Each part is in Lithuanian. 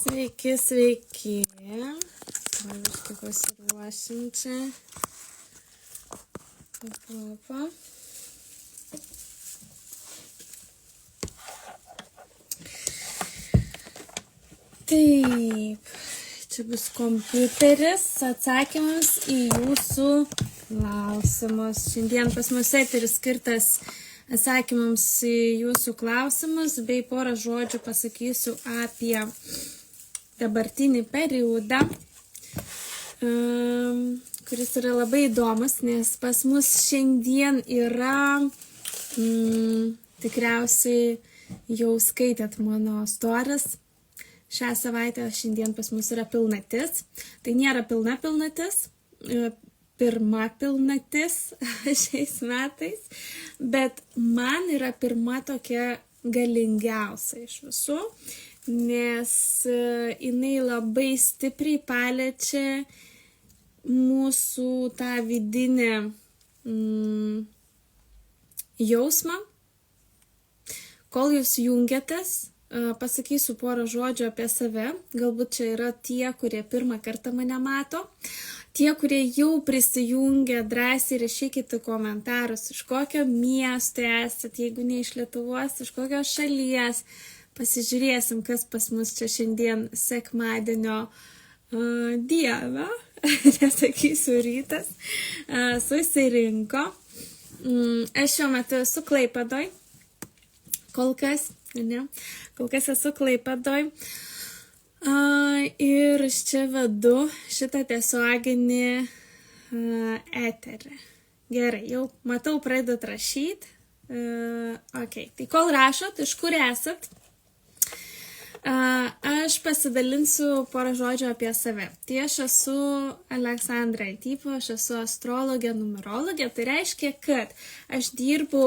Sveiki, sveiki. Pavyzdžiui, pasiruošim čia. Papa. Taip, čia bus kompiuteris atsakymams į jūsų klausimus. Šiandien pas mus eteris skirtas atsakymams į jūsų klausimus, bei porą žodžių pasakysiu apie dabartinį periodą, kuris yra labai įdomus, nes pas mus šiandien yra, tikriausiai jau skaitėt mano stories, šią savaitę šiandien pas mus yra pilnatis. Tai nėra pilnatis, pirma pilnatis šiais metais, bet man yra pirma tokia galingiausia iš visų, nes jinai labai stipriai paliečia mūsų tą vidinį jausmą. Kol jūs jungiatės, pasakysiu porą žodžių apie save. Galbūt čia yra tie, kurie pirmą kartą mane mato. Tie, kurie jau prisijungia, drąsiai rašykite komentarus, iš kokio miesto esat, jeigu ne iš Lietuvos, iš kokios šalies. Pasižiūrėsim, kas pas mus čia šiandien sekmadienio dieną, nesakysiu rytas, susirinko. Aš šiuo metu esu Klaipėdoj, kol kas esu Klaipėdoj. Ir aš čia vedu šitą tiesioginį eterį. Gerai, jau matau, pradedat rašyti. Tai kol rašot, iš kur esat? Aš pasidalinsiu porą žodžių apie save. Tai aš esu Aleksandra Eitypo, aš esu astrologė, numerologė. Tai reiškia, kad aš dirbu,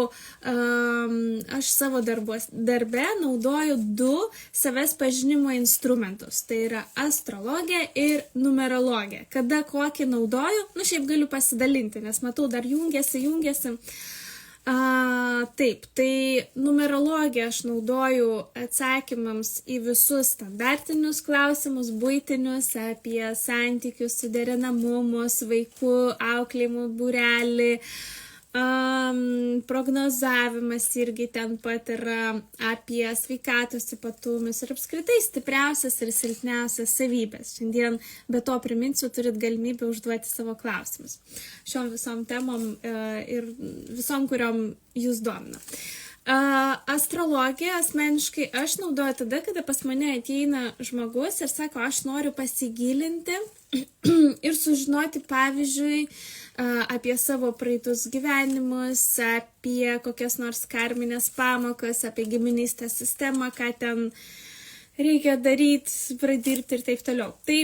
aš savo darbe naudoju du savęs pažinimo instrumentus. Tai yra astrologija ir numerologija. Kada kokį naudoju, šiaip galiu pasidalinti, nes matau, dar jungiasi. Taip, tai numerologiją aš naudoju atsakymams į visus standartinius klausimus, buitinius, apie santykius, suderinamumus, vaikų, auklėjimų, būrelį, prognozavimas irgi ten pat yra, apie sveikatos ypatumus ir apskritai stipriausias ir silpniausias savybės. Šiandien be to priminsiu, turit galimybę užduoti savo klausimus šiom visom temom ir visom, kuriom jūs domina. Astrologiją asmeniškai aš naudoju tada, kada pas mane ateina žmogus ir sako, aš noriu pasigilinti ir sužinoti, pavyzdžiui, apie savo praeitus gyvenimus, apie kokias nors karminės pamokas, apie giminystės sistemą, ką ten reikia daryti, pradirbti ir taip toliau. Tai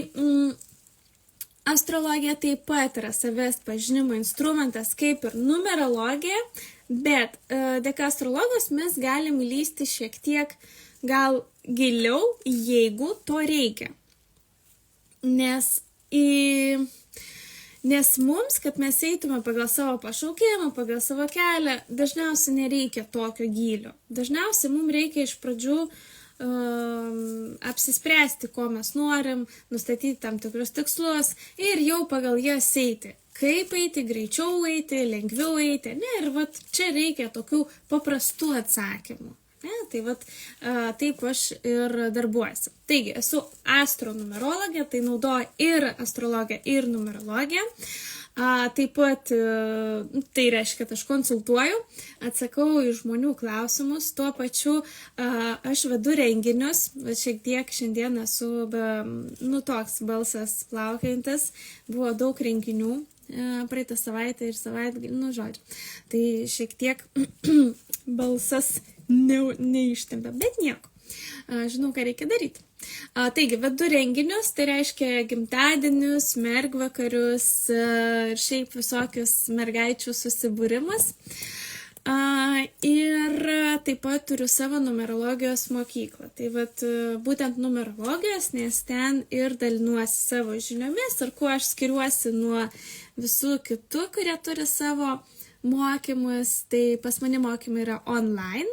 astrologija taip pat yra savęs pažinimo instrumentas, kaip ir numerologija, bet dėka astrologijos mes galim lysti šiek tiek gal giliau, jeigu to reikia. Nes mums, kad mes eitume pagal savo pašaukimą, pagal savo kelią, dažniausiai nereikia tokio gylio. Dažniausiai mums reikia iš pradžių apsispręsti, ko mes norim, nustatyti tam tikrus tikslus ir jau pagal jas eiti. Kaip eiti, greičiau eiti, lengviau eiti. Ir čia reikia tokių paprastų atsakymų. Tai taip aš ir darbuojuosi. Taigi, esu astronumerologė, tai naudoju ir astrologiją, ir numerologiją. Taip pat tai reiškia, kad aš konsultuoju, atsakau į žmonių klausimus, tuo pačiu aš vedu renginius, šiek tiek šiandien esu toks balsas plaukiantis, buvo daug renginių praeitą savaitę ir savaitgalį, žodžiu. Tai šiek tiek balsas neištempia, bet nieko. Žinau, ką reikia daryti. Taigi, vedu renginius, tai reiškia gimtadienius, mergvakarius ir šiaip visokius mergaičių susibūrimus. Ir taip pat turiu savo numerologijos mokyklą. Tai būtent numerologijos, nes ten ir dalinuosi savo žiniomis ir kuo aš skiriuosi nuo visų kitų, kurie turi savo mokymus. Tai pas mane mokymai yra online.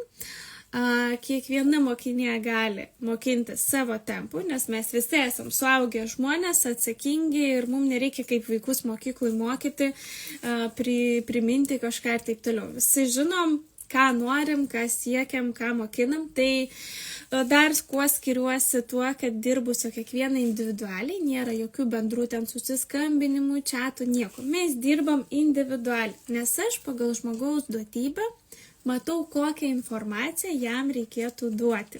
kiekviena mokinė gali mokintis savo tempu, nes mes visi esam suaugę žmonės, atsakingi ir mums nereikia kaip vaikus mokyklai mokyti, priminti kažką ir taip toliau. Visi žinom, ką norim, ką siekiam, ką mokinam, tai dar kuo skiriuosi tuo, kad dirbu su kiekviena individualiai, nėra jokių bendrų ten susiskambinimų, čiatų, nieko. Mes dirbam individualiai, nes aš pagal žmogaus duotybę matau, kokią informaciją jam reikėtų duoti.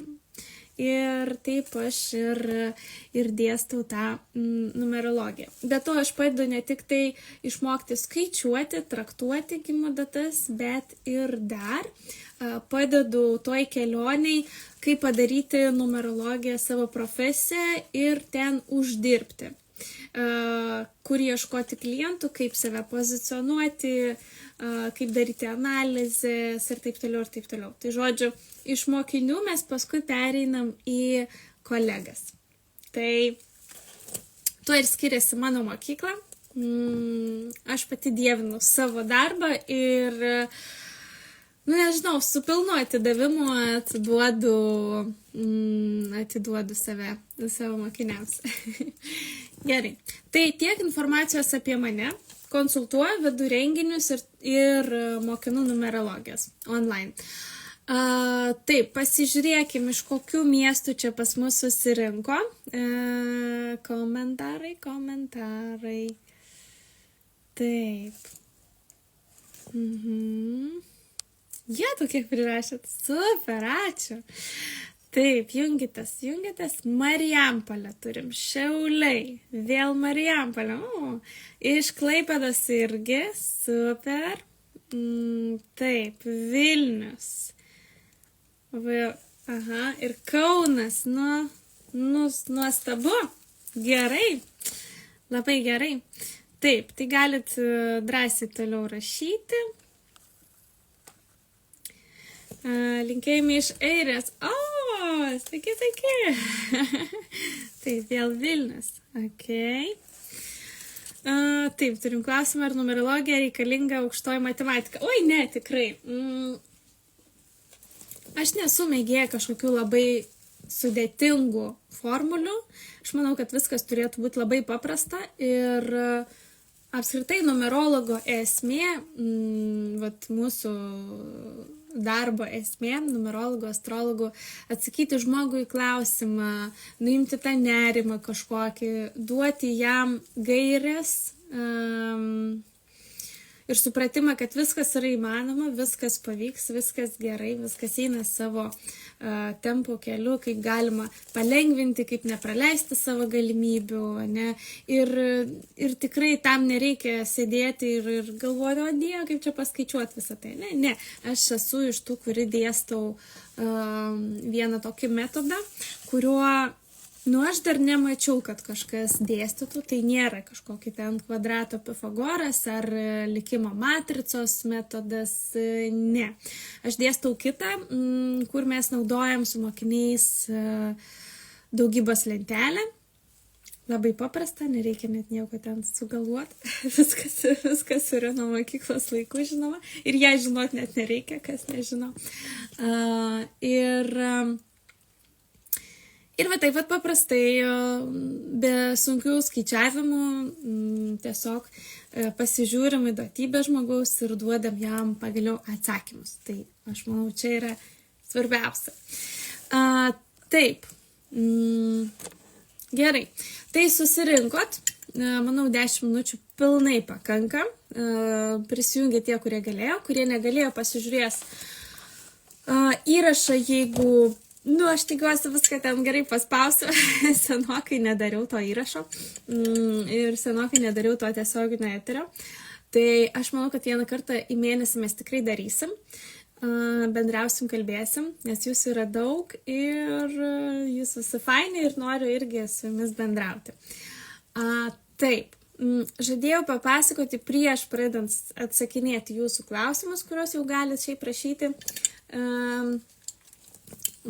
Ir taip aš ir dėstau tą numerologiją. Be to aš padedu ne tik tai išmokti skaičiuoti, traktuoti gimimo datas, bet ir dar padedu toj kelioniai, kaip padaryti numerologiją savo profesiją ir ten uždirbti. Kur ieškoti klientų, kaip save pozicionuoti, kaip daryti analizės ir taip toliau ir taip toliau. Tai žodžiu, iš mokinių mes paskui pereinam į kolegas. Tai tuo ir skiriasi mano mokykla. Aš pati dievinu savo darbą ir, nežinau, su pilnu atidavimu atiduodu save savo mokiniams. Gerai. Tai tiek informacijos apie mane. Konsultuoju, vedu renginius ir mokinu numerologijos online. Taip, pasižiūrėkim, iš kokių miestų čia pas mus susirinko. Komentarai. Taip. Jie tokie prirašėt. Super, ačiū. Taip, jungitės. Marijampolę turim, Šiauliai, vėl Marijampolė. Iš Klaipėdos irgi, super. Taip, Vilnius. Ir Kaunas, nuostabu. Gerai, labai gerai. Taip, tai galit drąsiai toliau rašyti. Linkėjimai iš Airės. Sveiki. Taip, vėl Vilnius. Okay. Taip, turim klausimą, ar numerologija reikalinga aukštoji matematika. Oi, ne, tikrai. Aš nesu mėgėja kažkokių labai sudėtingų formulių. Aš manau, kad viskas turėtų būti labai paprasta ir apskritai numerologo esmė, mūsų darbo esmė, numerologų, astrologų, atsakyti žmogui į klausimą, nuimti tą nerimą kažkokį, duoti jam gaires ir supratimą, kad viskas yra įmanoma, viskas pavyks, viskas gerai, viskas eina savo tempo keliu, kaip galima palengvinti, kaip nepraleisti savo galimybių, ne? Ir tikrai tam nereikia sėdėti ir galvoti, o Dieve, kaip čia paskaičiuoti visą tai. Ne, aš esu iš tų, kuri dėstau vieną tokį metodą, kuriuo aš dar nemačiau, kad kažkas dėstytų, tai nėra kažkokį ten kvadrato Pifagoras ar likimo matricos metodas, ne. Aš dėstau kitą, kur mes naudojam su mokiniais daugybos lentelę. Labai paprasta, nereikia net nieko ten sugalvoti. Viskas yra nuo mokyklos laikų, žinoma. Ir ją žinot net nereikia, kas nežino. Ir va taip pat paprastai, be sunkių skaičiavimų, tiesiog pasižiūrim į duotybę žmogaus ir duodam jam pagaliau atsakymus. Tai aš manau, čia yra svarbiausia. Taip, gerai. Tai susirinkot, manau, 10 minučių pilnai pakanka. Prisijungė tie, kurie galėjo, kurie negalėjo, pasižiūrės įrašą, jeigu aš tikiuosi viską ten gerai paspausiu, senokai nedariau to įrašo ir senokai nedariau to tiesioginio eterio. Tai aš manau, kad vieną kartą į mėnesį mes tikrai darysim, bendrausim, kalbėsim, nes jūsų yra daug ir jūs visi faini ir noriu irgi su jumis bendrauti. Taip, žadėjau papasakoti prieš pradedant atsakinėti jūsų klausimus, kuriuos jau galite šiaip prašyti.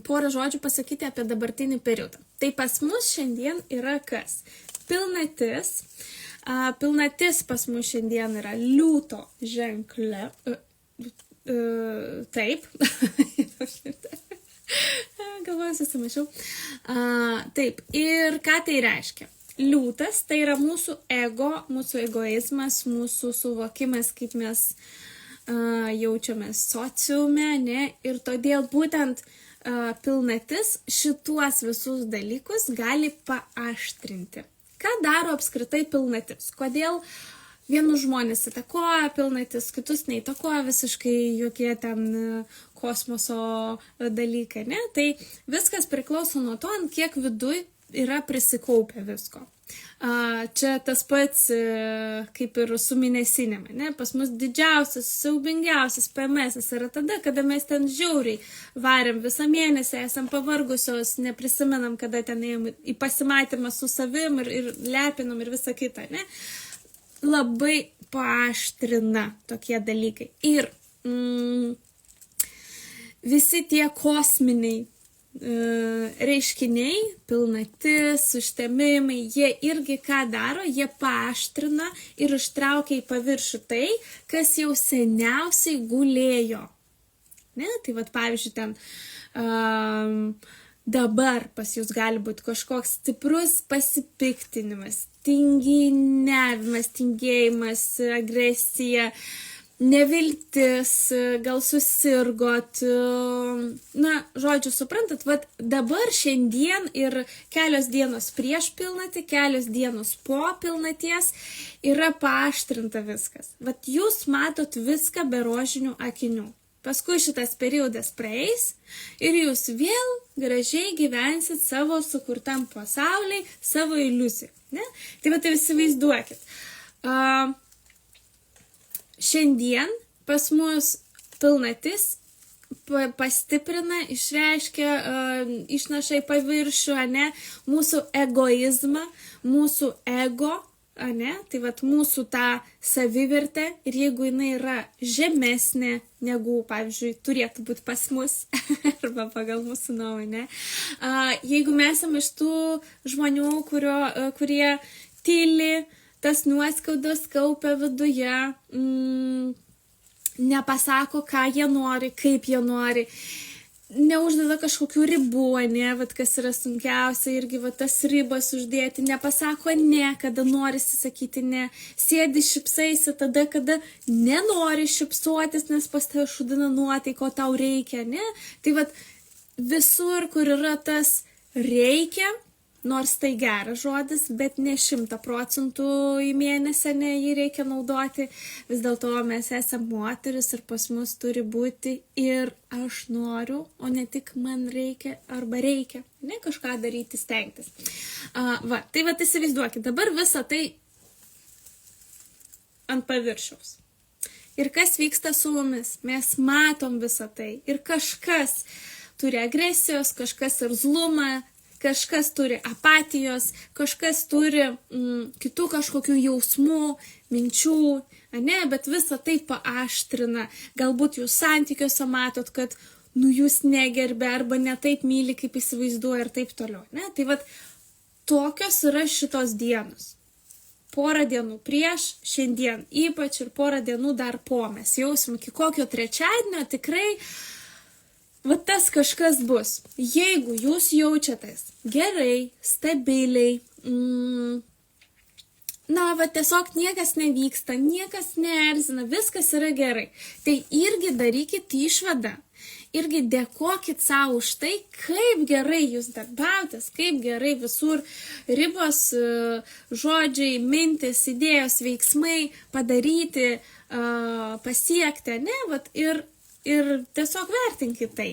Porą žodžių pasakyti apie dabartinį periodą. Tai pas mus šiandien yra kas? Pilnatis. Pilnatis pas mus šiandien yra liūto ženkle. Taip. susimaišiau. Taip, ir ką tai reiškia? Liūtas tai yra mūsų ego, mūsų egoizmas, mūsų suvokimas, kaip mes jaučiamės sociume, ne? Ir todėl būtent pilnatis šituos visus dalykus gali paaštrinti. Ką daro apskritai pilnatis? Kodėl vienus žmonės įtakoja pilnatis, kitus neįtakoja visiškai jokie ten kosmoso dalykai, ne? Tai viskas priklauso nuo to, ant kiek viduj yra prisikaupę visko. Čia tas pats kaip ir su mėnesinėm, ne? Pas mus didžiausias, siaubingiausias PMS yra tada, kada mes ten žiauriai varėm visą mėnesį, esam pavargusios, neprisimenam, kada ten ėjom į pasimatymą su savim ir lepinom ir visą kitą, ne? Labai paaštrina tokie dalykai. Ir visi tie kosminiai reiškiniai, pilnatis, užtemimai, jie irgi ką daro, jie paaštrina ir ištraukia į paviršių tai, kas jau seniausiai gulėjo. Ne? Tai vat, pavyzdžiui, ten dabar pas jūs gali būti kažkoks stiprus pasipiktinimas, tinginiavimas, tingėjimas, agresija, neviltis, gal susirgot, na, žodžiu, suprantat, vat dabar šiandien ir kelios dienos prieš pilnatį, kelios dienos po pilnaties yra paaštrinta viskas. Vat jūs matot viską be rožinių akinių. Paskui šitas periodas praeis ir jūs vėl gražiai gyvensit savo sukurtam pasauliai, savo iliuziją. Ne? Tai vat įsivaizduokit. Šiandien pas mus pilnatis pastiprina, išreiškia, išnaša į paviršių, ne, mūsų egoizmą, mūsų ego, ne, tai vat mūsų tą savivertę ir jeigu jinai yra žemesnė negu, pavyzdžiui, turėtų būti pas mus arba pagal mūsų nuomonę, jeigu mes esame iš tų žmonių, kurie tyli, tas nuoskaudas kaupia viduje, nepasako, ką jie nori, kaip jie nori, neuždeda kažkokių ribų, ne, vat kas yra sunkiausia, irgi vat tas ribas uždėti, nepasako ne, kada norisi sakyti ne, sėdi šipsaisi tada, kada nenori šipsuotis, nes pas tave šudina nuotaiko, tau reikia, ne, tai vat visur, kur yra tas reikia, nors tai geras žodis, bet ne 100% į mėnesį jį reikia naudoti. Vis dėlto mes esame moteris ir pas mus turi būti ir aš noriu, o ne tik man reikia arba reikia. Ne kažką daryti, stengtis. Tai įsivaizduokit, dabar visą tai ant paviršiaus. Ir kas vyksta su mumis? Mes matom visą tai. Ir kažkas turi agresijos, kažkas irzlumą, kažkas turi apatijos, kažkas turi kitų kažkokių jausmų, minčių, ne, bet visą tai paaštrina. Galbūt jūs santykiuose matot, kad jūs negerbė arba ne taip myli, kaip įsivaizduoja ir taip toliau. Ne? Tai vat tokios yra šitos dienos. Porą dienų prieš, šiandien ypač ir porą dienų dar po. Mes jausim iki kokio trečiadienio tikrai va tas kažkas bus. Jeigu jūs jaučiatės gerai, stabiliai, va tiesiog niekas nevyksta, niekas neerzina, viskas yra gerai, tai irgi darykit išvadą. Irgi dėkokit savo už tai, kaip gerai jūs darbiautės, kaip gerai visur ribos, žodžiai, mintis, idėjos, veiksmai padaryti, pasiekti, ne, vat ir tiesiog vertinkit tai.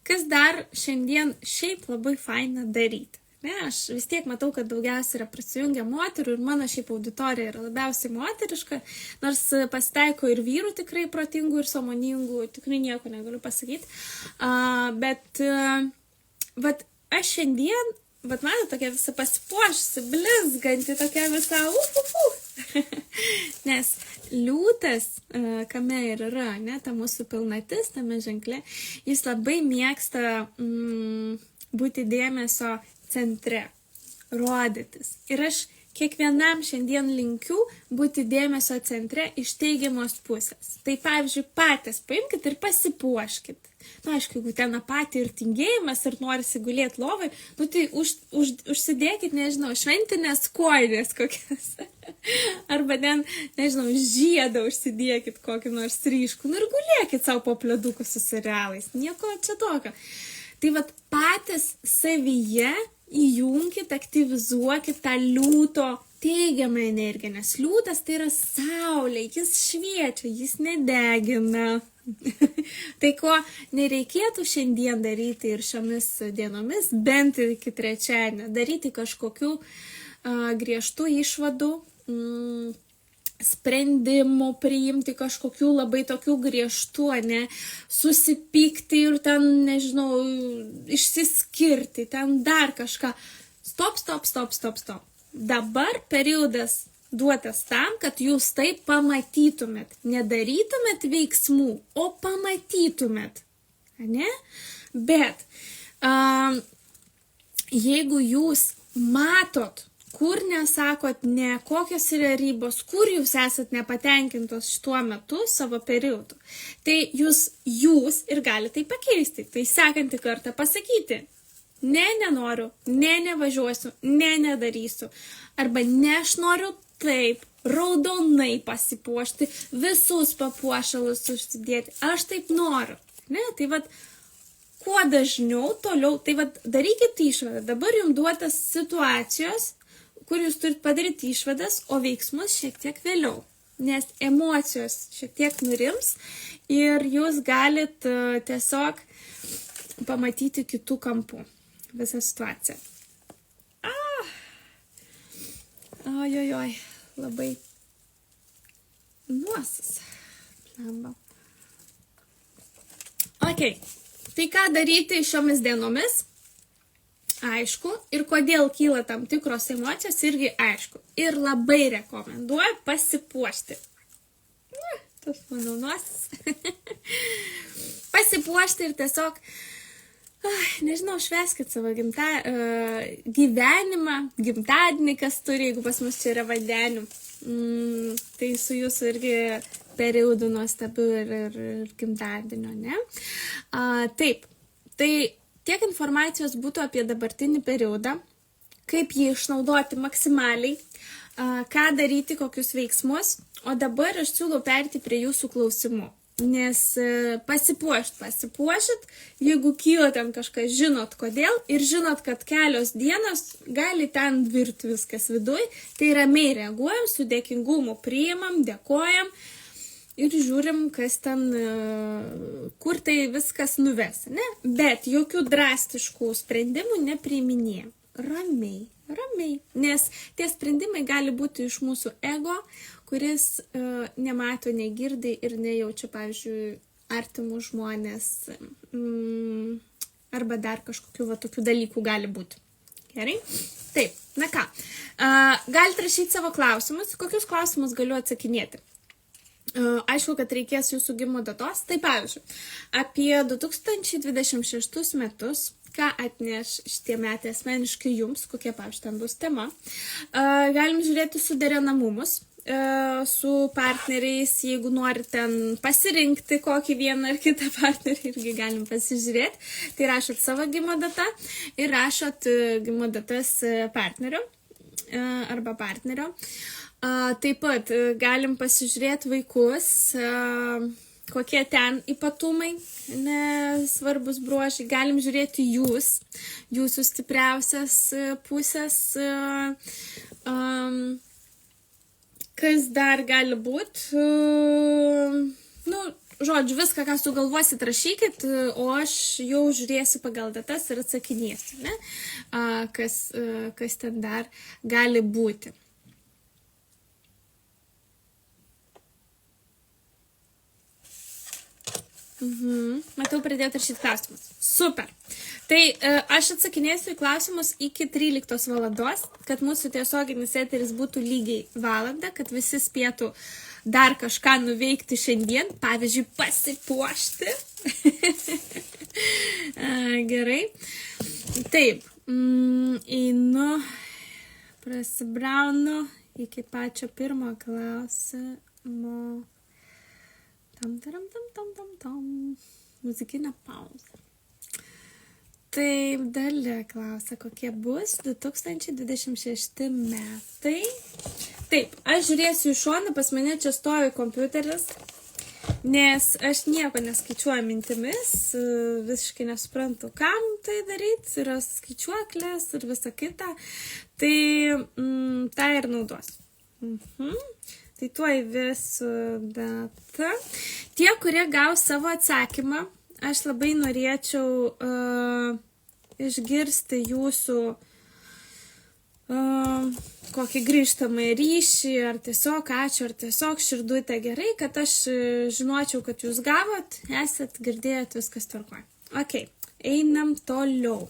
Kas dar šiandien šiaip labai faina daryti. Ne, aš vis tiek matau, kad daugiausiai yra prisijungę moterų ir mano šiaip auditorija yra labiausiai moteriška, nors pasitaiko ir vyrų tikrai protingų ir sąmoningų, tikrai nieko negaliu pasakyti. Bet aš šiandien, mano tokia visa pasipuošusi, blizganti, tokia visa Nes liūtas, kame ir yra, ne, ta mūsų pilnatis, tame ženkle, jis labai mėgsta būti dėmesio centre, rodytis. Ir aš kiekvienam šiandien linkiu būti dėmesio centre iš teigiamos pusės. Tai pavyzdžiui, patys paimkit ir pasipuoškit. Na, aišku, jeigu ten apatija ir tingėjimas ir norisi gulėti lovai, nu tai užsidėkit, nežinau, šventinės kojinės kokias. Arba ten, nežinau, žiedą užsidėkit kokį nors ryškų. Nu ir gulėkit savo po pleduku su serialais. Nieko čia tokio. Tai vat patys savyje įjunkit, aktyvizuokit tą liūto teigiamą energiją, nes liūtas tai yra saulė, jis šviečia, jis nedegina. Tai ko nereikėtų šiandien daryti ir šiomis dienomis, bent iki trečiadienio, daryti kažkokių griežtų išvadų, sprendimų priimti kažkokių labai tokių griežtų, ne, susipykti ir ten, nežinau, išsiskirti, ten dar kažką. Stop. Dabar periodas duotas tam, kad jūs tai pamatytumėt. Nedarytumėt veiksmų, o pamatytumėt. Ne? Bet jeigu jūs matot, kur nesakot ne, kokios yra ribos, kur jūs esat nepatenkintos šituo metu savo periodu, tai jūs ir galite tai pakeisti. Tai sekantį kartą pasakyti. Ne, nenoriu, ne, nevažiuosiu, ne, nedarysiu. Arba ne, aš noriu taip, raudonai pasipuošti, visus papuošalus užsidėti. Aš taip noriu. Ne, tai vat, kuo dažniau toliau, tai vat, darykit išvadą. Dabar jums duotas situacijos, kur jūs turit padaryti išvadas, o veiksmus šiek tiek vėliau. Nes emocijos šiek tiek nurims ir jūs galit tiesiog pamatyti kitų kampų visą situaciją. Ojojoj, labai nuosas. Ok, tai ką daryti šiomis dienomis? Aišku, ir kodėl kyla tam tikros emocijos, irgi aišku. Ir labai rekomenduoju pasipuošti. Tas mano nuosas. Pasipuošti ir tiesiog, nežinau, švęskit savo gyvenimą, gimtadienį, kas turi, jeigu pas mus čia yra vandenių. Tai su jūsų irgi periodu nuostabiu ir gimtadienio, ne? Taip, tai tiek informacijos būtų apie dabartinį periodą, kaip jį išnaudoti maksimaliai, ką daryti, kokius veiksmus, o dabar aš siūlau perėti prie jūsų klausimų. Nes pasipuošit, jeigu kyla ten kažkas, žinot kodėl ir žinot, kad kelios dienos gali ten virti viskas viduj, tai ramiai reaguojam, su dėkingumu priimam, dėkojam ir žiūrim, kas ten, kur tai viskas nuves, ne? Bet jokių drastiškų sprendimų nepriiminėjam. Ramiai, nes tie sprendimai gali būti iš mūsų ego, kuris nemato, negirdi ir nejaučia, pavyzdžiui, artimų žmonės arba dar kažkokių tokių dalykų gali būti. Gerai? Taip, na ką, galite rašyti savo klausimus, kokius klausimus galiu atsakinėti. Aišku, kad reikės jūsų gimimo datos. Tai pavyzdžiui, apie 2026 metus, ką atneš šitie metai asmeniškai jums, kokie, pavyzdžiui, ten bus tema. Galim žiūrėti suderinamumus su partneriais, jeigu nori ten pasirinkti kokį vieną ar kitą partnerį, irgi galim pasižiūrėti. Tai rašot savo gimimo datą ir rašot gimimo datas partnerio arba partnerio. Taip pat galim pasižiūrėti vaikus, kokie ten ypatumai, svarbus bruožai. Galim žiūrėti jūsų stipriausias pusės, kas dar gali būti. Žodžiu, viską, ką sugalvosit, rašykit, o aš jau žiūrėsiu pagal datas ir atsakinėsiu, ne? Kas ten dar gali būti. Matau, pradėjote rašyti klausimus. Super. Tai aš atsakinėsiu į klausimus iki 13 valandos, kad mūsų tiesioginis eteris būtų lygiai valandą, kad visi spėtų dar kažką nuveikti šiandien, pavyzdžiui, pasipuošti. Gerai. Taip, einu prasibraunu iki pačio pirmo klausimo. Tam. Muzikinė pauzė. Taip, Dalia klausia, kokie bus 2026 metai. Taip, aš žiūrėsiu į šoną, pas mane čia stovi kompiuteris, nes aš nieko neskaičiuoju mintimis, visiškai nesuprantu, kam tai daryti, yra skaičiuoklės ir visa kita, tai tą ir naudosiu. Tai tuoj įvesiu datą. Tie, kurie gaus savo atsakymą, aš labai norėčiau išgirsti jūsų kokį grįžtamą ryšį, ar tiesiog ačiū, ar tiesiog širdutę gerai, kad aš žinočiau, kad jūs gavot, esat girdėjot, viskas tvarkoja. Ok, einam toliau.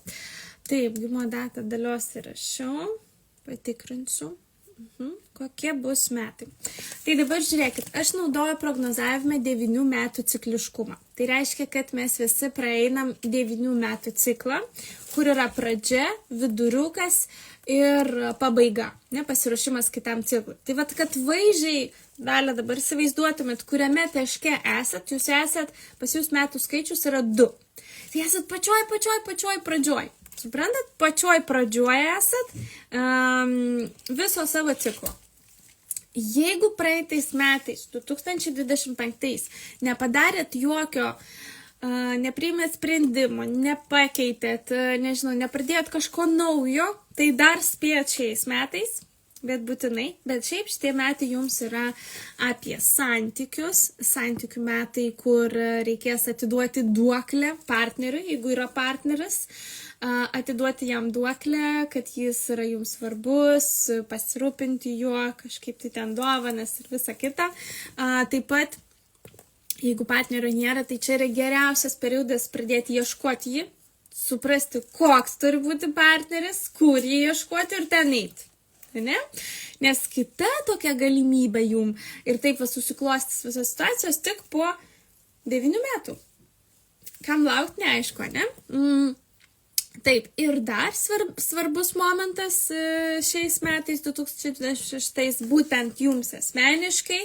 Taip, gimimo datą Dalios įrašiau, patikrinsiu. Kokie bus metai. Tai dabar žiūrėkit, aš naudoju prognozavime 9 metų cikliškumą. Tai reiškia, kad mes visi praeinam 9 metų ciklą, kur yra pradžia, viduriukas ir pabaiga, pasiruošimas kitam ciklui. Tai vat, kad vaizdžiai, Dalia, dabar įsivaizduotumėt, kuriame taške esat, jūs esat, pas jūs metų skaičius yra 2. Tai esat pačioj pradžioj. Suprantat, pačioj pradžioje esat viso savo ciklo. Jeigu praeitais metais, 2025, nepadarėt jokio, nepriėmėt sprendimo, nepakeitėt, nežinau, nepradėjot kažko naujo, tai dar spėjot šiais metais, bet būtinai. Bet šiaip šitie metai jums yra apie santykius, santykių metai, kur reikės atiduoti duoklę partneriui, jeigu yra partneris, atiduoti jam duoklę, kad jis yra jums svarbus, pasirūpinti juo, kažkaip tai ten dovanas ir visa kita. Taip pat, jeigu partnerio nėra, tai čia yra geriausias periodas pradėti ieškoti jį, suprasti, koks turi būti partneris, kur jį ieškoti ir ten eiti. Ne? Nes kita tokia galimybė jum ir taip susiklostys visos situacijos tik po 9 metų. Kam laukti, neaišku, ne? Taip, ir dar svarbus momentas šiais metais, 2026, būtent jums asmeniškai,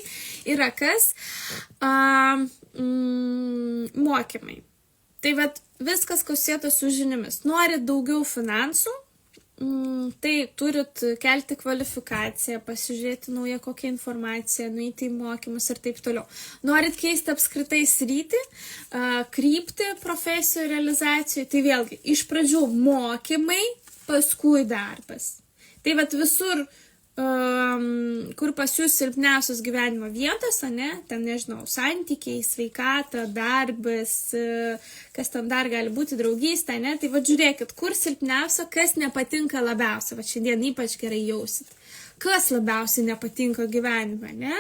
yra kas? Mokymai. Tai vat viskas, kas sieta su žiniomis. Norit daugiau finansų, tai turit kelti kvalifikaciją, pasižiūrėti naują kokią informaciją, nueiti į mokymus ir taip toliau. Norit keisti apskritai sritį, kryptį profesijų realizacijų, tai vėlgi, iš pradžių mokymai, paskui darbas. Tai vat visur, kur pas jūs silpniausios gyvenimo vietos, ne, ten nežinau, santykiai, sveikata, darbas, kas ten dar gali būti, draugystė, ne, tai va žiūrėkit, kur silpniausia, kas nepatinka labiausia, va šiandien ypač gerai jausit, kas labiausiai nepatinka gyvenime, ne,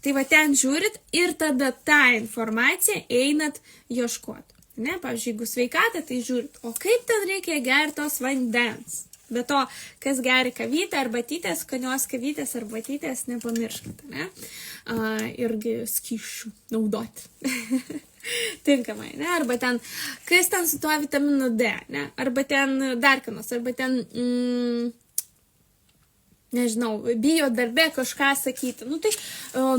tai va ten žiūrit ir tada tą informaciją einat ieškoti, ne, pavyzdžiui, jeigu sveikata, tai žiūrit, o kaip ten reikia gertos vandens. Be to, kas geri kavytę arbatytės, skanios kavytės arbatytės, nepamirškite, ne? Irgi skysčių naudoti. Tinkamai, ne? Arba ten, kas ten su tuo vitaminu D, ne? Arba ten darkinos, arba ten, nežinau, bijo darbė kažką sakyti. Nu tai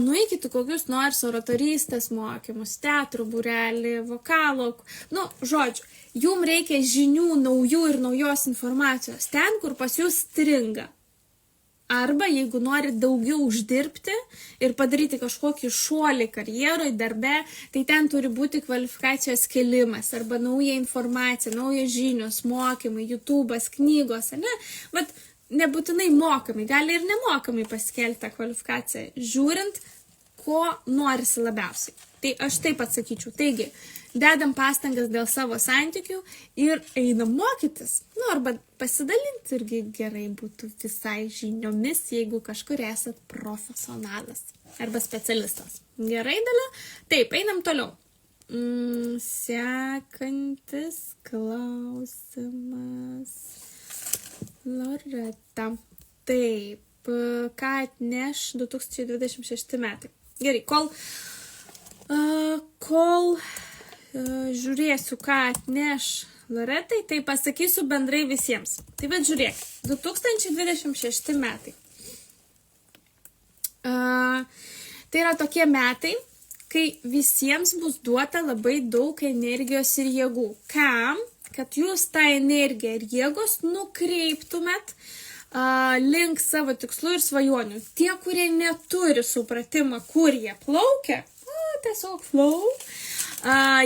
nueikite kokius nors oratorystės mokymus, teatro būrelį, vokalo, nu, žodžiu. Jums reikia žinių naujų ir naujos informacijos ten, kur pas jūs stringa. Arba jeigu norit daugiau uždirbti ir padaryti kažkokį šuolį karjeroj, darbe, tai ten turi būti kvalifikacijos kėlimas, arba nauja informacija, nauja žinios, mokymai, YouTube'as, knygos, ne? Vat nebūtinai mokamai, gali ir nemokamai paskelti tą kvalifikaciją, žiūrint, ko norisi labiausiai. Tai aš taip atsakyčiau. Taigi, dedam pastangas dėl savo santykių ir einam mokytis. Nu, arba pasidalinti irgi gerai būtų visai žiniomis, jeigu kažkur esat profesionalas arba specialistas. Gerai, Dalia? Taip, einam toliau. Sekantis klausimas. Loreta. Taip, ką atneš 2026 metai? Gerai, kol žiūrėsiu, ką atneš Loretai, tai pasakysiu bendrai visiems. Tai bet žiūrėk, 2026 metai. Tai yra tokie metai, kai visiems bus duota labai daug energijos ir jėgų. Kam? Kad jūs tą energiją ir jėgos nukreiptumėt link savo tikslų ir svajonių. Tie, kurie neturi supratimą, kur jie plaukia, tiesiog flow,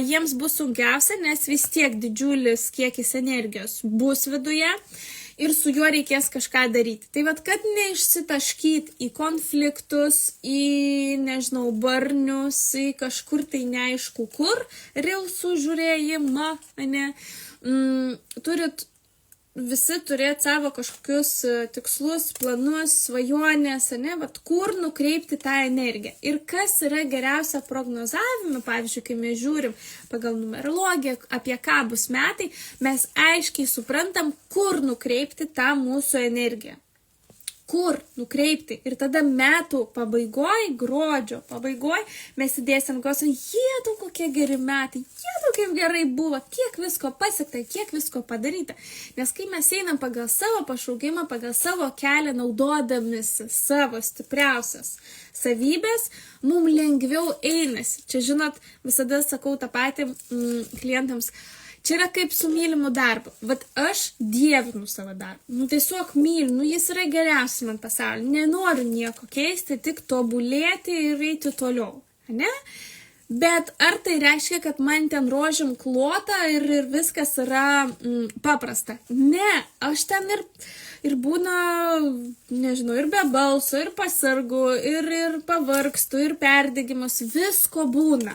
jiems bus sunkiausia, nes vis tiek didžiulis kiekis energijos bus viduje ir su juo reikės kažką daryti. Tai vat, kad neišsitaškyt į konfliktus, į, nežinau, barnius, į kažkur tai neaišku kur, rilsų žiūrėjimą, ne, visi turėti savo kažkokius tikslus, planus, svajonės, ne, vat, kur nukreipti tą energiją. Ir kas yra geriausia prognozavime, pavyzdžiui, kai mes žiūrim pagal numerologiją, apie ką bus metai, mes aiškiai suprantam, kur nukreipti tą mūsų energiją. Kur nukreipti. Ir tada metų pabaigoj, gruodžio pabaigoj, mes įdėsim klausim, jėdų kokie geri metai, jėdų kaip gerai buvo, kiek visko pasiekta, kiek visko padaryta. Nes kai mes einam pagal savo pašaukimą, pagal savo kelią, naudodamisi savo stipriausias savybės, mums lengviau einasi. Čia, žinot, visada sakau tą patį klientams, čia yra kaip su mylimu darbu. Vat aš dievinu savo darbą. Tiesiog myliu, jis yra geriausias man pasaulyje. Nenoriu nieko keisti, tik tobulėti ir eiti toliau. Ne? Bet ar tai reiškia, kad man ten rožėm klota ir viskas yra paprasta? Ne, aš ten ir būna, nežinau, ir be balso, ir pasargu, ir pavargstu, ir perdegimas, visko būna.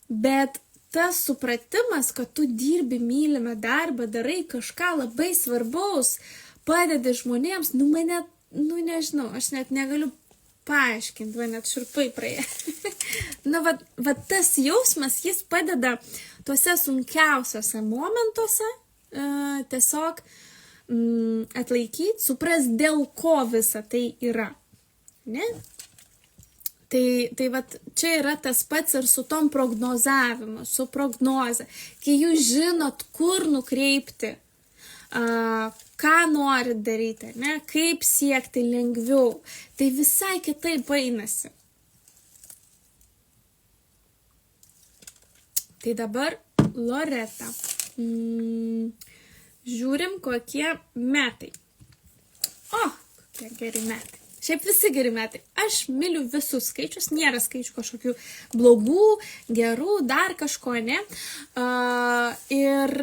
Bet tas supratimas, kad tu dirbi mylimą darbą, darai kažką labai svarbaus, padedi žmonėms, mane, nežinau, aš net negaliu paaiškinti, man net šiurpai praėjo. Va tas jausmas, jis padeda tuose sunkiausiuose momentuose tiesiog atlaikyti, supras, dėl ko visa tai yra. Ne? Tai vat, čia yra tas pats ir su tom prognozavimu, su prognoze. Kai jūs žinot, kur nukreipti, ką norit daryti, ne, kaip siekti lengviau, tai visai kitaip einasi. Tai dabar Loreta. Žiūrim, kokie metai. Kokie geri metai. Šiaip visi geri metai. Aš myliu visus skaičius, nėra skaičių kažkokių blogų, gerų, dar kažko, ne. Ir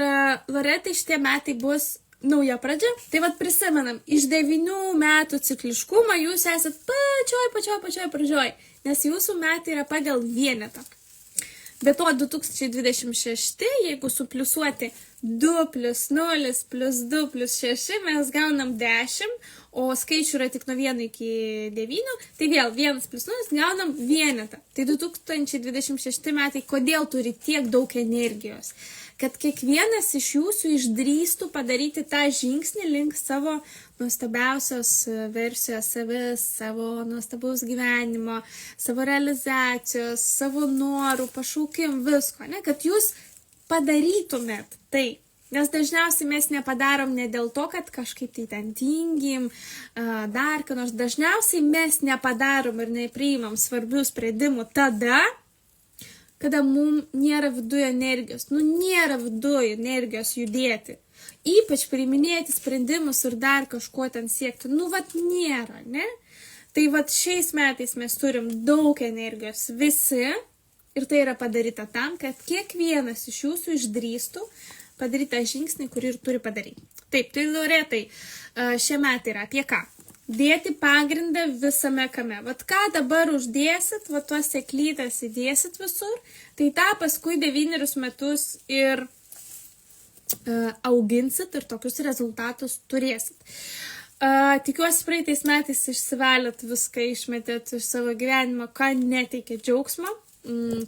Loretai šitie metai bus nauja pradžia. Tai vat prisimenam, iš 9 metų cikliškumą jūs esat pačioj pradžioj, nes jūsų metai yra pagal vienetą. Be to 2026, jeigu supliusuoti 2 plus 0 plus 2 plus 6, mes gaunam 10, o skaičių yra tik nuo 1 iki 9, tai vėl 1 plus 0 gaunam vienetą. Tai 2026 metai, kodėl turi tiek daug energijos? Kad kiekvienas iš jūsų išdrįstų padaryti tą žingsnį link savo nuostabiausios versijos savęs, savo nuostabaus gyvenimo, savo realizacijos, savo norų, pašaukimų, visko, ne? Kad jūs padarytumėt tai. Nes dažniausiai mes nepadarom ne dėl to, kad kažkaip tai ten tingim, dar ką nors. Dažniausiai mes nepadarom ir nepriimam svarbių sprendimų tada, kada mums nėra viduje energijos. Nėra viduje energijos judėti. Ypač priiminėti sprendimus ir dar kažko ten siekti. Nėra, ne? Tai šiais metais mes turim daug energijos visi. Ir tai yra padaryta tam, kad kiekvienas iš jūsų išdrįstų padaryti tą žingsnį, kurį ir turi padaryti. Taip, tai Loretai, šie metai yra apie ką? Dėti pagrindą visame kame. Vat ką dabar uždėsit, vat tuos seklytes įdėsit visur, tai tą paskui 9 metus ir auginsit ir tokius rezultatus turėsit. Tikiuosi praeitais metais išsivalėt viską, išmetėt iš savo gyvenimo, ką neteikia džiaugsmo,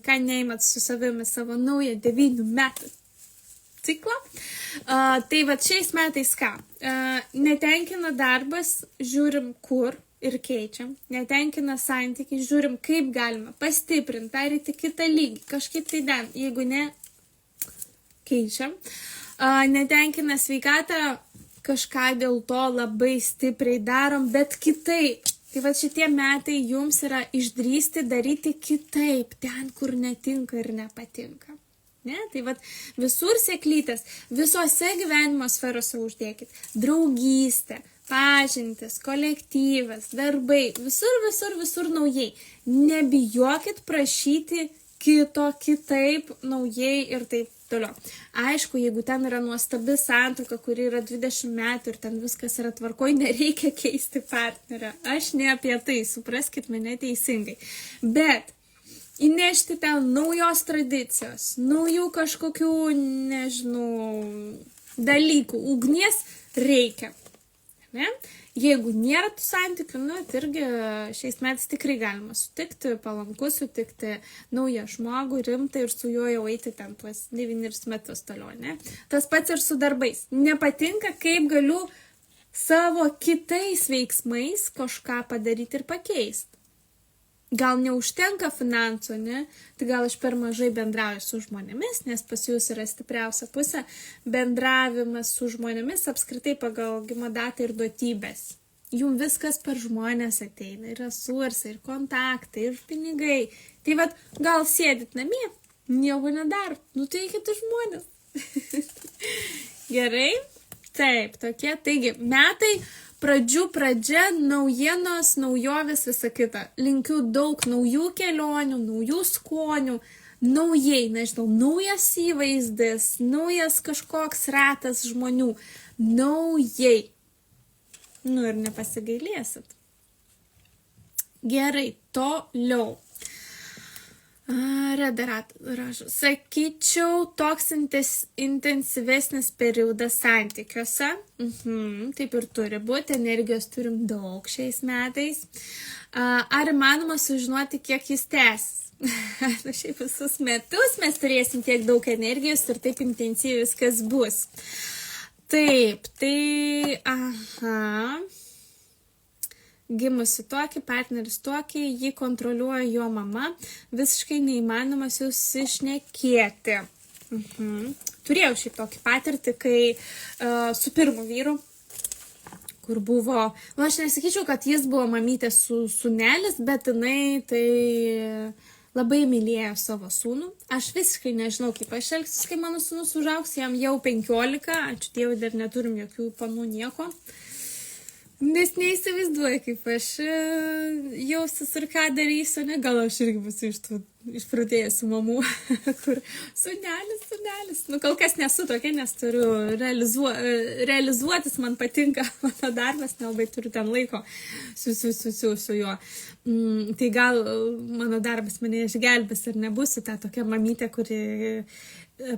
ką neįmat su savimi savo naują 9 metų ciklą. Tai vat šiais metais ką? Netenkina darbas, žiūrim kur ir keičiam. Netenkina santykiai, žiūrim kaip galima pastiprinti, perėti kitą lygį, kažkaip tai jeigu ne, keičiam. Netenkina sveikatą, kažką dėl to labai stipriai darom, bet kitaip. Tai va šitie metai jums yra išdrįsti daryti kitaip, ten, kur netinka ir nepatinka. Ne? Tai va visur sėklytės, visose gyvenimo sferose uždėkit. Draugystė, pažintis, kolektyvas, darbai, visur naujai. Nebijokit prašyti kito, kitaip, naujai ir taip toliau. Aišku, jeigu ten yra nuostabi santuoka, kuri yra 20 metų ir ten viskas yra tvarkoj, nereikia keisti partnerio. Aš ne apie tai, supraskit mane teisingai. Bet įnešti ten naujos tradicijos, naujų kažkokių, dalykų, ugnies reikia. Ne? Jeigu nėra tų santykių, tai irgi šiais metais tikrai galima sutikti, palanku sutikti naują žmogų, rimtą ir su juo jau eiti ten tuos 9 metus toliau. Ne? Tas pats ir su darbais. Nepatinka, kaip galiu savo kitais veiksmais kažką padaryti ir pakeisti. Gal neužtenka finansų, ne? Tai gal aš per mažai bendrauju su žmonėmis, nes pas jūs yra stipriausia pusė. Bendravimas su žmonėmis apskritai pagal gimimo datą ir duotybės. Jums viskas per žmonės ateina. Ir resursai, ir kontaktai, ir pinigai. Tai vat, gal sėdit namie, nieko nedarot. Tai kiti žmonės. Gerai? Taip, tokie. Taigi, metai... Pradžia, naujienos, naujovės, visa kita. Linkiu daug naujų kelionių, naujų skonių, naujai, naujas įvaizdis, naujas kažkoks ratas žmonių. Naujai. Ir nepasigailėsit. Gerai, toliau. Sakyčiau, toks intensyvesnis periodas santykiuose. Taip ir turi būti, energijos turim daug šiais metais. Ar įmanoma sužinoti, kiek jis tęsis? Šiaip visus metus mes turėsim tiek daug energijos ir taip intensyviai viskas bus. Taip, Gimusi tokį, partneris tokį, jį kontroliuoja jo mama, visiškai neįmanomas jūs išnekėti. Turėjau šiaip tokį patirtį, kai su pirmu vyru, kur buvo, aš nesakyčiau, kad jis buvo mamytės sūnelis, bet jinai tai labai mylėjo savo sūnų. Aš visiškai nežinau, kaip aš elgsiu, kai mano sūnus užaugs, jam jau 15, ačiū Dievui, dar neturim jokių panų nieko. Nes neįsivaizduoju, kaip aš jausis ir ką darysiu, ne? Gal aš irgi būsiu iš tų išprotėjusių mamų, kur sūnelis. Kol kas nesu tokia, nes turiu realizuotis, man patinka mano darbas, nelabai turiu ten laiko su juo. Tai gal mano darbas mane išgelbės ir nebūsiu ta tokia mamytė, kuri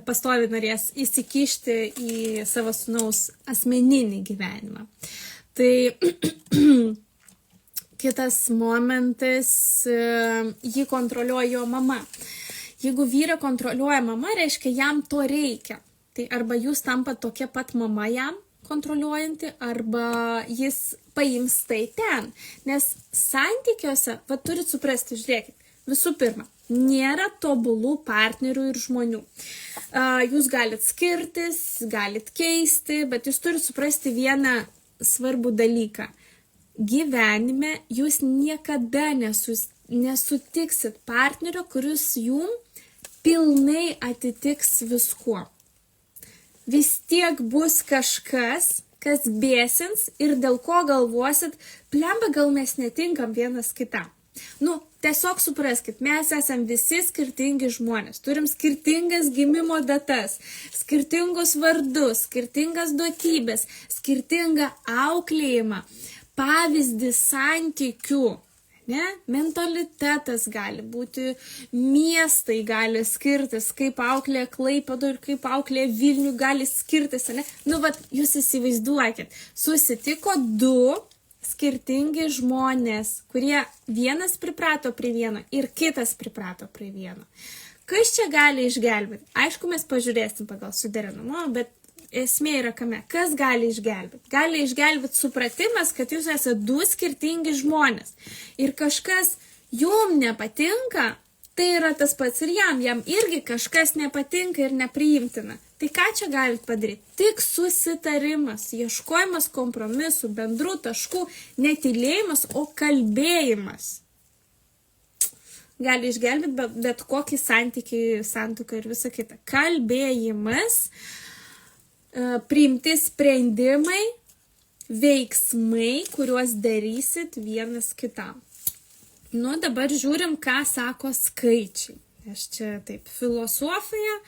pastoviai norės įsikišti į savo sūnaus asmeninį gyvenimą. Tai kitas momentas, jį kontroliuoja jo mama. Jeigu vyrą kontroliuoja mama, reiškia, jam to reikia. Tai arba jūs tampat tokia pat mama jam kontroliuojanti, arba jis paims tai ten. Nes santykiuose, turit suprasti, žiūrėkit, visų pirma, nėra tobulų partnerių ir žmonių. Jūs galit skirtis, galit keisti, bet jūs turit suprasti vieną svarbų dalyką. Gyvenime jūs niekada nesutiksit partnerio, kuris jum pilnai atitiks viskuo. Vis tiek bus kažkas, kas bėsins ir dėl ko galvosit, blemba, gal mes netinkam vienas kitam. Tiesiog supraskit, mes esam visi skirtingi žmonės, turim skirtingas gimimo datas, skirtingus vardus, skirtingas duotybės, skirtingą auklėjimą, pavyzdį santykių, ne? Mentalitetas gali būti, miestai gali skirtis, kaip auklėja Klaipėdoj ir kaip auklėja Vilnių gali skirtis, ne? Jūs įsivaizduokit, susitiko du skirtingi žmonės, kurie vienas priprato prie vieno ir kitas priprato prie vieno. Kas čia gali išgelbėti? Aišku, mes pažiūrėsim pagal suderinamumą, bet esmė yra kame. Kas gali išgelbėti? Gali išgelbėti supratimas, kad jūs esate du skirtingi žmonės. Ir kažkas jum nepatinka, tai yra tas pats ir jam irgi kažkas nepatinka ir nepriimtina. Tai ką čia galit padaryti? Tik susitarimas, ieškojimas kompromisų, bendrų taškų, netylėjimas, o kalbėjimas. Gali išgelbėti bet kokį santykį, santuoką ir visą kitą. Kalbėjimas, priimti sprendimai, veiksmai, kuriuos darysit vienas kitam. Nu, dabar žiūrim, ką sako skaičiai. Aš čia taip filosofija,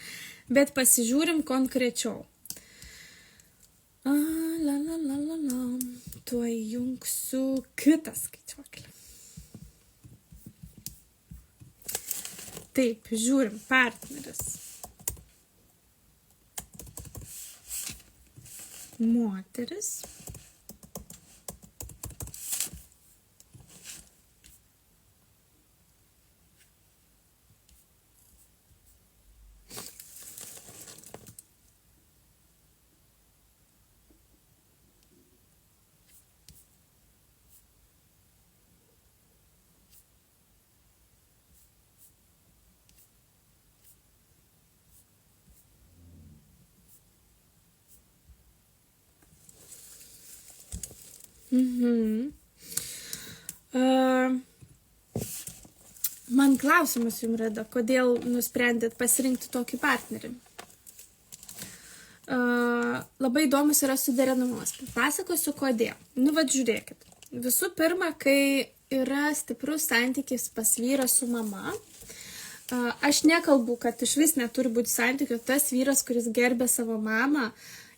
bet pasižiūrim konkrečiau. Tuoj jungsiu kitą skaičiuoklį. Taip, žiūrim, partneris. Moteris. Man klausimas jums, Reda, kodėl nusprendėt pasirinkti tokį partnerį? Labai įdomus yra suderinamumas. Pasakosiu, kodėl. Nu, vat žiūrėkit. Visų pirma, kai yra stiprus santykis pas vyrą su mama, aš nekalbu, kad iš vis neturi būti santykių. Tas vyras, kuris gerbė savo mamą,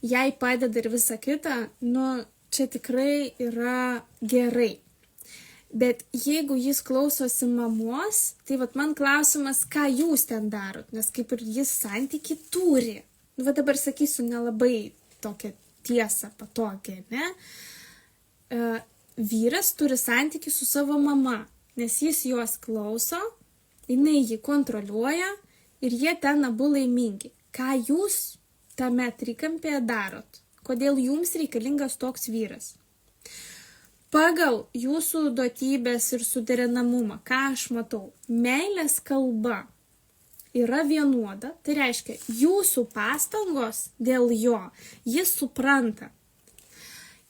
jai padeda ir visa kita, nu, čia tikrai yra gerai. Bet jeigu jis klausosi mamos, tai vat man klausimas, ką jūs ten darot, nes kaip ir jis santykį turi. Nu, va dabar sakysiu nelabai tokią tiesą patogią, ne? Vyras turi santykį su savo mama, nes jis jos klauso, jinai jį kontroliuoja ir jie ten abu laimingi. Ką jūs tame trikampėje darot? Kodėl jums reikalingas toks vyras? Pagal jūsų duotybės ir suderinamumą, ką aš matau, meilės kalba yra vienoda, tai reiškia, jūsų pastangos dėl jo, jis supranta.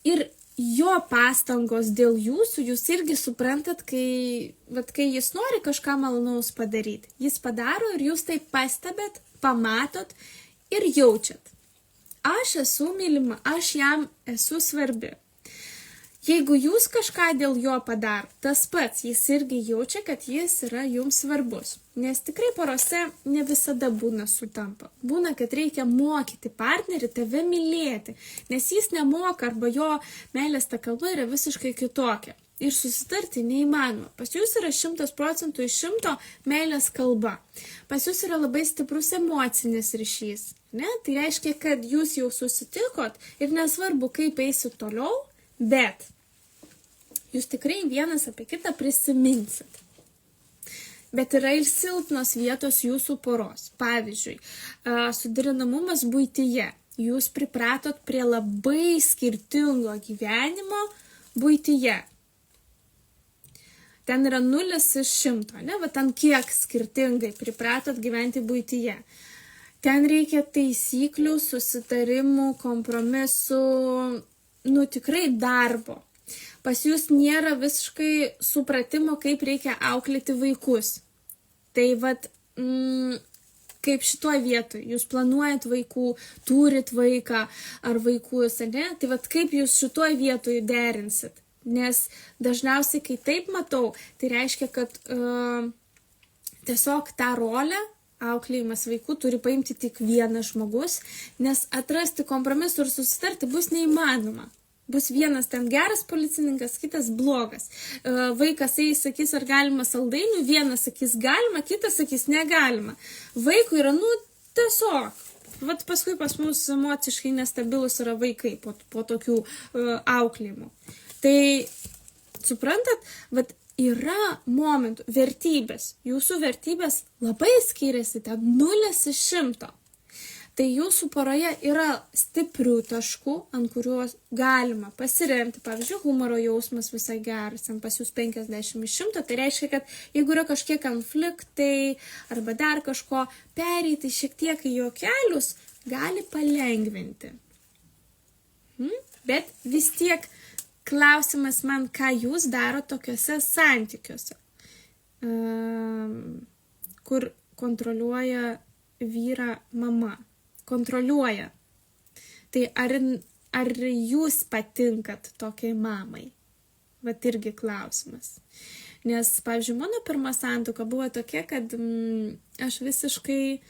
Ir jo pastangos dėl jūsų, jūs irgi suprantat, kai jis nori kažką malonaus padaryti. Jis padaro ir jūs tai pastebėt, pamatot ir jaučiat. Aš esu mylima, aš jam esu svarbi. Jeigu jūs kažką dėl jo padar, tas pats, jis irgi jaučia, kad jis yra jums svarbus. Nes tikrai porose ne visada būna sutampa. Būna, kad reikia mokyti partnerį tave mylėti, nes jis nemoka arba jo meilės ta kalba yra visiškai kitokia. Ir susitarti neįmanoma. Pas jūs yra 100% iš 100 meilės kalba. Pas jūs yra labai stiprus emocinis ryšys. Ne? Tai reiškia, kad jūs jau susitikot ir nesvarbu, kaip eisit toliau, bet jūs tikrai vienas apie kitą prisiminsit. Bet yra ir silpnos vietos jūsų poros. Pavyzdžiui, suderinamumas buityje. Jūs pripratot prie labai skirtingo gyvenimo buityje. Ten yra 0 iš 100, ne? Va ten kiek skirtingai pripratot gyventi buityje. Ten reikia taisyklių, susitarimų, kompromisų, nu tikrai darbo. Pas jūs nėra visiškai supratimo, kaip reikia auklėti vaikus. Tai vat, kaip šitoj vietoj, jūs planuojat vaikų, turit vaiką ar vaikus, ne? Tai vat kaip jūs šitoj vietoj derinsit? Nes dažniausiai, kai taip matau, tai reiškia, kad tiesiog tą rolę auklėjimas vaikų turi paimti tik vienas žmogus, nes atrasti kompromisų ir susitarti bus neįmanoma. Bus vienas ten geras policininkas, kitas blogas. Vaikas sakys, ar galima saldainių, vienas sakys galima, kitas sakys negalima. Vaikui yra, tiesiog. Vat paskui pas mus emociškai nestabilus yra vaikai po tokių auklėjimų. Tai, suprantat, vat yra momentų, vertybės. Jūsų vertybės labai skiriasi, ten 0 iš 100. Tai jūsų poroje yra stiprių taškų, ant kuriuos galima pasiremti. Pavyzdžiui, humoro jausmas visai geras, ten pas jūs 50 iš 100. Tai reiškia, kad jeigu yra kažkiek konfliktai arba dar kažko, pereiti šiek tiek į juokelius gali palengvinti. Bet vis tiek klausimas man, ką jūs daro tokiuose santykiuose, kur kontroliuoja vyrą mama. Kontroliuoja. Tai ar jūs patinkat tokiai mamai? Vat irgi klausimas. Nes, pavyzdžiui, mano pirma santuoka buvo tokia, kad aš visiškai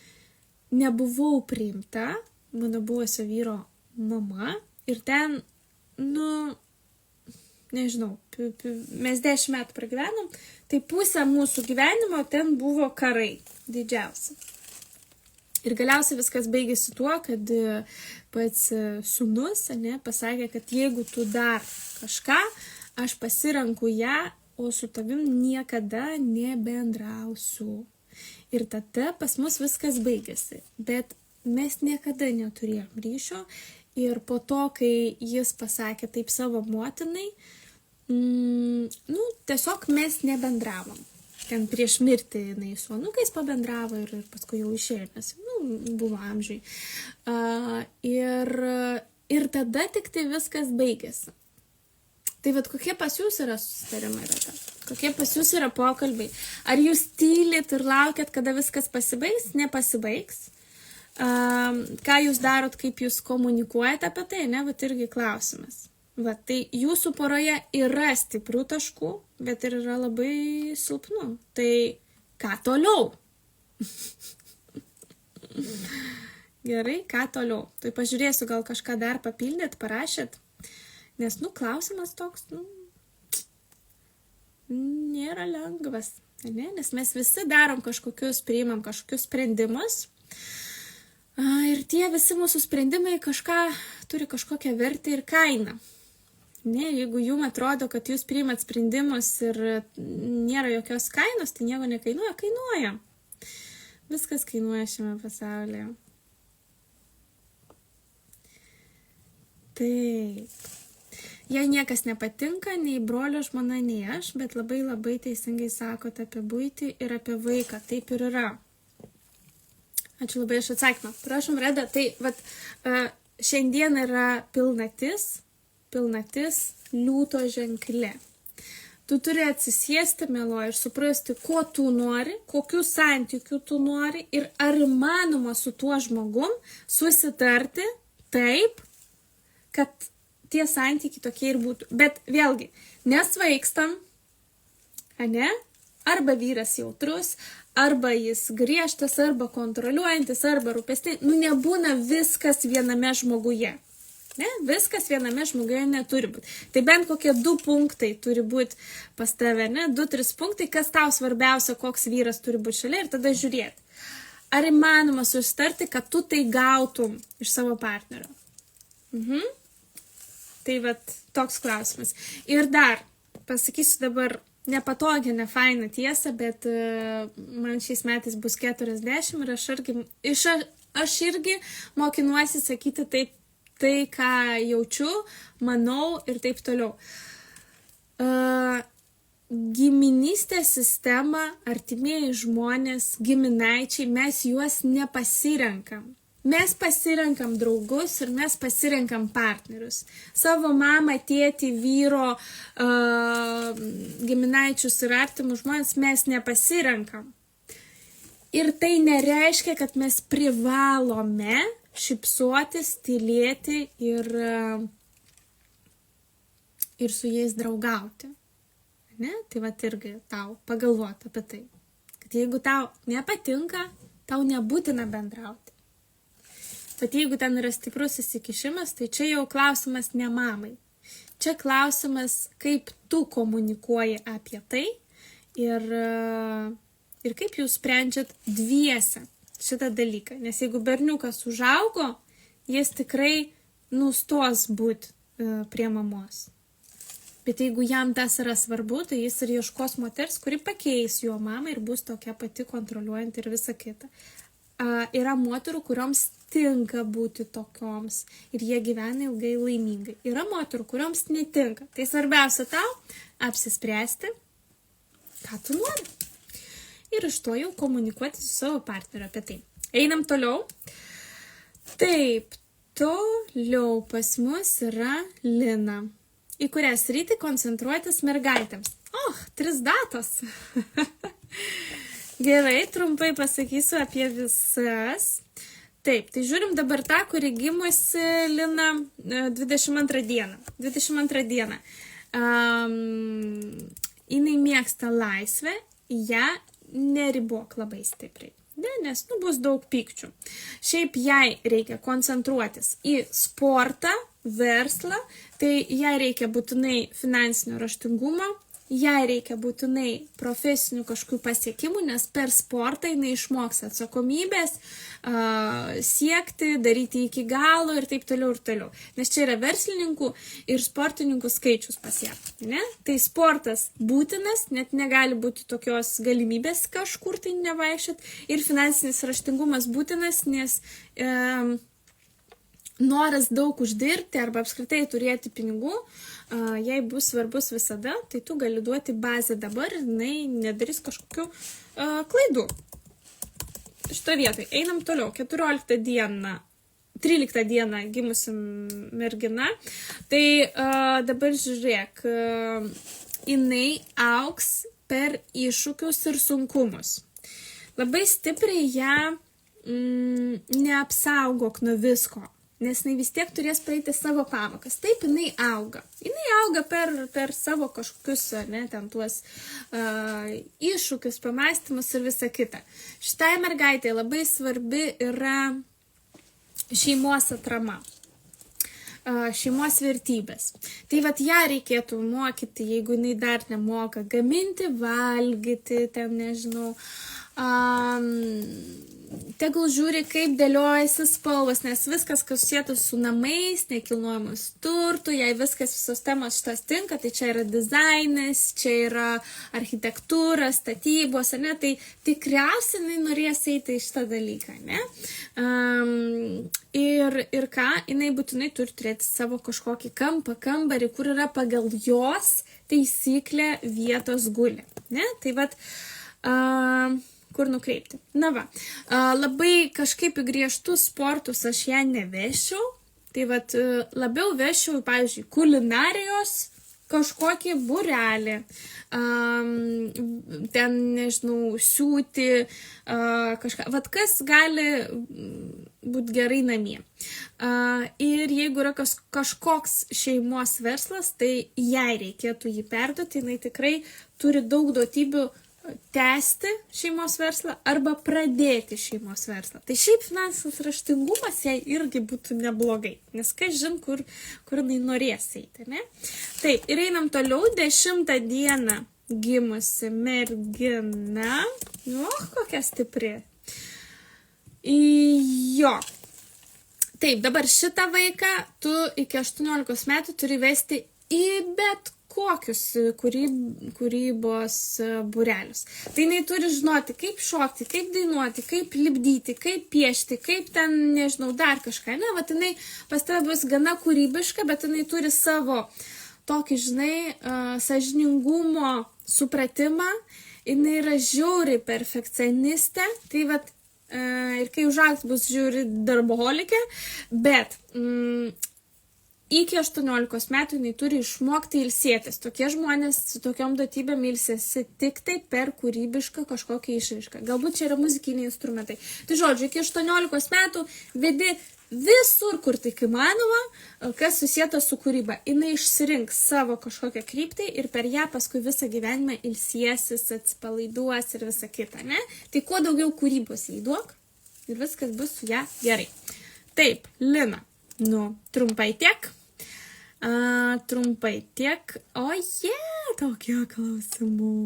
nebuvau priimta mano buvusio vyro mama ir ten, nežinau, mes 10 metų pragyvenom, tai pusė mūsų gyvenimo ten buvo karai didžiausi. Ir galiausiai viskas baigėsi tuo, kad pats sūnus pasakė, kad jeigu tu dar kažką, aš pasirenku ją, o su tavim niekada nebendrausiu. Ir tada pas mus viskas baigėsi. Bet mes niekada neturėjom ryšio. Ir po to, kai jis pasakė taip savo motinai, tiesiog mes nebendravom. Ten prieš mirtį jinai su anūkais pabendravo ir paskui jau išėjo, nes buvo amžiai. Ir tada tik tai viskas baigėsi. Tai vat kokie pas jūs yra susitarimai? Kokie pas jūs yra pokalbiai? Ar jūs tylit ir laukiat, kada viskas pasibaigs? Nepasibaigs. Ką jūs darot, kaip jūs komunikuojate apie tai? Vat irgi klausimas. Tai jūsų poroje yra stiprių taškų, bet ir yra labai silpnų. Tai ką toliau? Gerai, ką toliau? Tai pažiūrėsiu, gal kažką dar papildėt, parašėt. Nes, klausimas toks, nėra lengvas, ne? Nes mes visi darom priimam kažkokius sprendimus ir tie visi mūsų sprendimai turi kažkokią vertę ir kainą. Ne, jeigu jums atrodo, kad jūs priimat sprendimus ir nėra jokios kainos, tai nieko nekainuoja, kainuoja. Viskas kainuoja šiame pasaulyje. Taip. Jei niekas nepatinka, nei brolio žmona, nei aš, bet labai labai teisingai sakote apie buitį ir apie vaiką. Taip ir yra. Ačiū labai iš atsakymą. Prašom, Reda, tai šiandien yra pilnatis liūto ženklė. Tu turi atsisėsti, mieloji, ir suprasti, ko tu nori, kokių santykių tu nori ir ar įmanoma su tuo žmogum susitarti taip, kad tie santykiai tokie ir būtų. Bet vėlgi, nesvaikstam, arba vyras jautrus, arba jis griežtas, arba kontroliuojantis, arba rūpestingas. Nebūna viskas viename žmoguje. Ne? Viskas viename žmoguje neturi būti. Tai bent kokie 2 punktai turi būti pas tave, 2-3 punktai, kas tau svarbiausia, koks vyras turi būti šalia ir tada žiūrėti. Ar įmanoma susitarti, kad tu tai gautum iš savo partnerio? Tai toks klausimas. Ir dar, pasakysiu dabar nepatogią, nefainą tiesą, bet man šiais metais bus 40 ir aš irgi mokinuosi sakyti tai, ką jaučiu, manau ir taip toliau. Giminystės sistema, artimieji žmonės, giminaičiai, mes juos nepasirenkam. Mes pasirenkam draugus ir mes pasirenkam partnerius. Savo mamą, tėtį, vyro, giminaičius ir artimus žmonės mes nepasirenkam. Ir tai nereiškia, kad mes privalome šypsotis, tylėti ir su jais draugauti. Ne? Tai irgi tau pagalvoti apie tai. Kad jeigu tau nepatinka, tau nebūtina bendrauti. Bet jeigu ten yra stiprus įsikišimas, tai čia jau klausimas ne mamai. Čia klausimas, kaip tu komunikuoji apie tai ir kaip jūs sprendžiat dviese šitą dalyką. Nes jeigu berniukas užaugo, jis tikrai nustos būti prie mamos. Bet jeigu jam tas yra svarbu, tai jis ir ieškos moters, kuri pakeis jo mamą ir bus tokia pati kontroliuojanti ir visa kita. Yra moterų, kurioms tinka būti tokioms ir jie gyvena ilgai laimingai. Yra moterų, kurioms netinka. Tai svarbiausia tau apsispręsti, ką tu nori. Ir iš to jau komunikuoti su savo partneriu apie tai. Einam toliau. Taip, toliau pas mus yra Lina. Į kurią sritį koncentruotis mergaitėms? 3 datos. Gerai, trumpai pasakysiu apie visas. Taip, tai žiūrim dabar tą, kuri gimusi Lina 22 dieną. 22 dieną. Jinai mėgsta laisvę, ją neribok labai stipriai. Nes bus daug pykčių. Šiaip jai reikia koncentruotis į sportą, verslą, tai jai reikia būtinai finansinio raštingumo, jai reikia būtinai profesinių kažkokių pasiekimų, nes per sportą jinai išmoks atsakomybės, siekti, daryti iki galo ir taip toliau ir toliau. Nes čia yra verslininkų ir sportininkų skaičius pas ją. Ne? Tai sportas būtinas, net negali būti tokios galimybės kažkur tai nevaikščiot. Ir finansinis raštingumas būtinas, nes noras daug uždirbti arba apskritai turėti pinigų, jei bus svarbus visada, tai tu gali duoti bazę dabar ir jinai nedarys kažkokių klaidų. Šito vietoj. Einam toliau. 13 dieną gimusi mergina. Tai dabar žiūrėk, jinai augs per iššūkius ir sunkumus. Labai stipriai ją neapsaugok nuo visko. Nes jinai vis tiek turės praeiti savo pamokas. Taip, jinai auga. Jinai auga per savo kažkokius, ten tuos iššūkius, pamąstymus ir visa kita. Šitai mergaitė labai svarbi yra šeimos atrama, šeimos vertybės. Tai ją reikėtų mokyti, jeigu jinai dar nemoka gaminti, valgyti, nežinau, tegul žiūri, kaip dėliojasi spalvos, nes viskas, kas susietas su namais, nekilnojamas turtų, jei viskas visos temos šitas tinka, tai čia yra dizainas, čia yra architektūra, statybos, tai tikriausiai jinai norės eiti į šitą dalyką, ne? Ir ką, jinai būtinai turi turėti savo kažkokį kambarį, kur yra pagal jos taisyklę vietos guli, ne? Tai kur nukreipti. Labai kažkaip į griežtus sportus aš ją nevešiau, tai labiau vešiau, pavyzdžiui, kulinarijos kažkokį būrelį, ten, nežinau, siūti, kažką, kas gali būti gerai namie. Ir jeigu yra kažkoks šeimos verslas, tai jai reikėtų jį perduoti, jinai tikrai turi daug duotybių tęsti šeimos verslą arba pradėti šeimos verslą. Tai šiaip finansinis raštingumas jai irgi būtų neblogai, nes kas žin, kur jinai norės eiti, ne? Taip, ir einam toliau. 10 dieną gimusi mergina. Kokia stipri. Jo. Taip, dabar šitą vaiką tu iki 18 metų turi vesti į bet kokius kūrybos būrelius. Tai jinai turi žinoti, kaip šokti, kaip dainuoti, kaip lipdyti, kaip piešti, kaip ten, nežinau, dar kažką. Ne, jinai pas tave bus gana kūrybiška, bet jinai turi savo tokį, sąžiningumo supratimą. Jinai yra žiauriai perfekcionistė. Tai ir kai užaugs bus žiauri darboholikė, bet iki 18 metų jinai turi išmokti ilsėtis. Tokie žmonės su tokiom duotybėm ilsėsi tik tai per kūrybišką kažkokią išraišką. Galbūt čia yra muzikiniai instrumentai. Tai žodžiu, iki 18 metų vedi visur, kur tik įmanoma, kas susieta su kūryba. Jinai išsirinks savo kažkokią kryptį ir per ją paskui visą gyvenimą ilsėsis, atsipalaiduos ir visa kita, ne? Tai kuo daugiau kūrybos įduok ir viskas bus su ją gerai. Taip, Lina. Trumpai tiek. Tokie klausimų.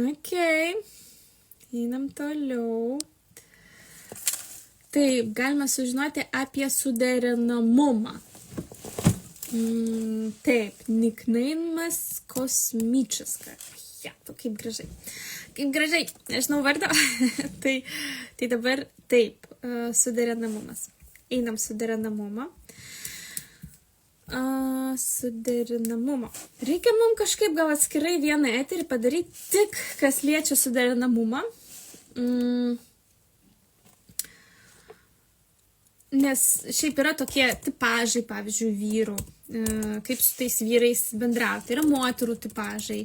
Okay. Einam toliau. Taip, galima sužinoti apie suderinamumą. Taip, niknaimas kosmičiska. Kaip gražiai. Kaip gražiai, nežinau vardo. Tai dabar taip, suderinamumas. Einam suderinamumą. Suderinamumą. Reikia mums kažkaip gal atskirai vieną eterį padaryti tik, kas liečia suderinamumą. Nes šiaip yra tokie tipažai, pavyzdžiui, vyrų, kaip su tais vyrais bendrauti. Tai yra moterų tipažai,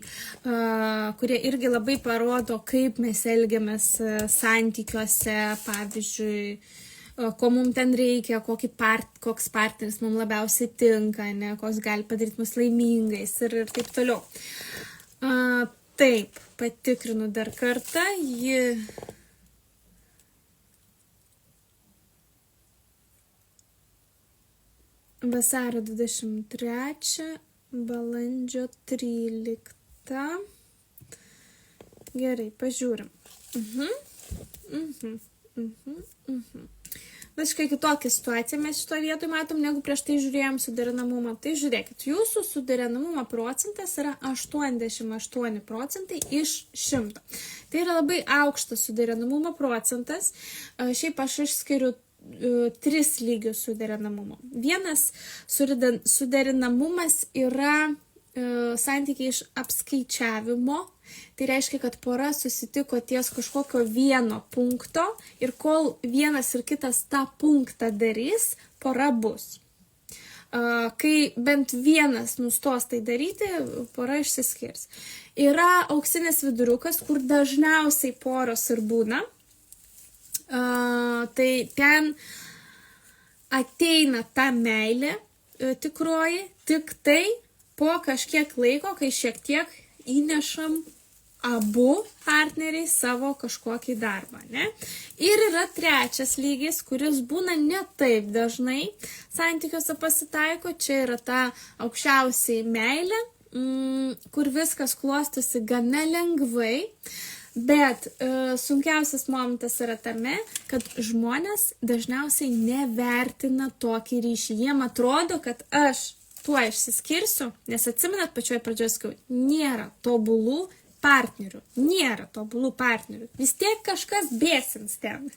kurie irgi labai parodo, kaip mes elgiamės santykiuose, pavyzdžiui, ko mums ten reikia, koks partneris mums labiausiai tinka, ne, koks gali padaryti mus laimingais ir taip toliau. Taip, patikrinu dar kartą. Vasario 23, balandžio 13. Gerai, pažiūrim. Visiškai kitokią situaciją mes šito vietoj matom, negu prieš tai žiūrėjom suderinamumą. Tai žiūrėkit, jūsų suderinamumo procentas yra 88% iš 100. Tai yra labai aukštas suderinamumo procentas. Šiaip aš išskiriu 3 lygius suderinamumo. Vienas suderinamumas yra santykiai iš apskaičiavimo. Tai reiškia, kad pora susitiko ties kažkokio vieno punkto ir kol vienas ir kitas tą punktą darys, pora bus. Kai bent vienas nustos tai daryti, pora išsiskirs. Yra auksinis viduriukas, kur dažniausiai poros ir būna. Tai ten ateina ta meilė tikroji, tik tai po kažkiek laiko, kai šiek tiek įnešam abu partneriai savo kažkokį darbą, ne? Ir yra trečias lygis, kuris būna ne taip dažnai santykiuose pasitaiko, čia yra ta aukščiausiai meilė, kur viskas klostosi gana lengvai. Bet sunkiausias momentas yra tame, kad žmonės dažniausiai nevertina tokį ryšį. Jiem atrodo, kad aš tuo išsiskirsiu, nes atsimenat pačioj pradžioje sakiau, nėra tobulų partnerių. Nėra tobulų partnerių. Vis tiek kažkas bėsins ten.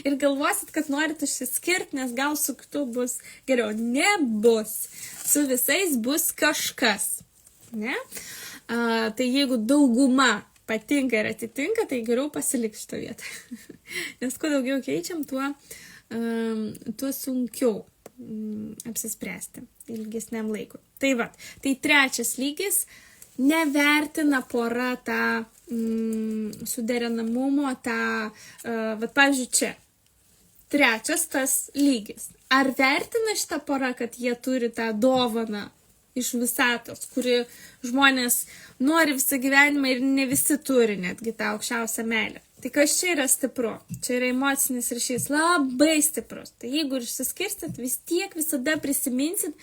Ir galvosit, kad norit išsiskirti, nes gal su kitu bus geriau. Nebus. Su visais bus kažkas. Ne? Tai jeigu dauguma patinka ir atitinka, tai geriau pasiliks šitą vietą. Nes kuo daugiau keičiam, tuo sunkiau apsispręsti ilgesniam laikui. Tai va, tai trečias lygis, nevertina pora tą suderinamumo, pavyzdžiui, čia. Trečias tas lygis. Ar vertina šitą pora, kad jie turi tą dovaną iš visatos, kuri žmonės nori visą gyvenimą ir ne visi turi netgi tą aukščiausią meilę. Tai kas čia yra stipru? Čia yra emocinis ryšys labai stiprus. Tai jeigu ir išsiskirstit, vis tiek visada prisiminsit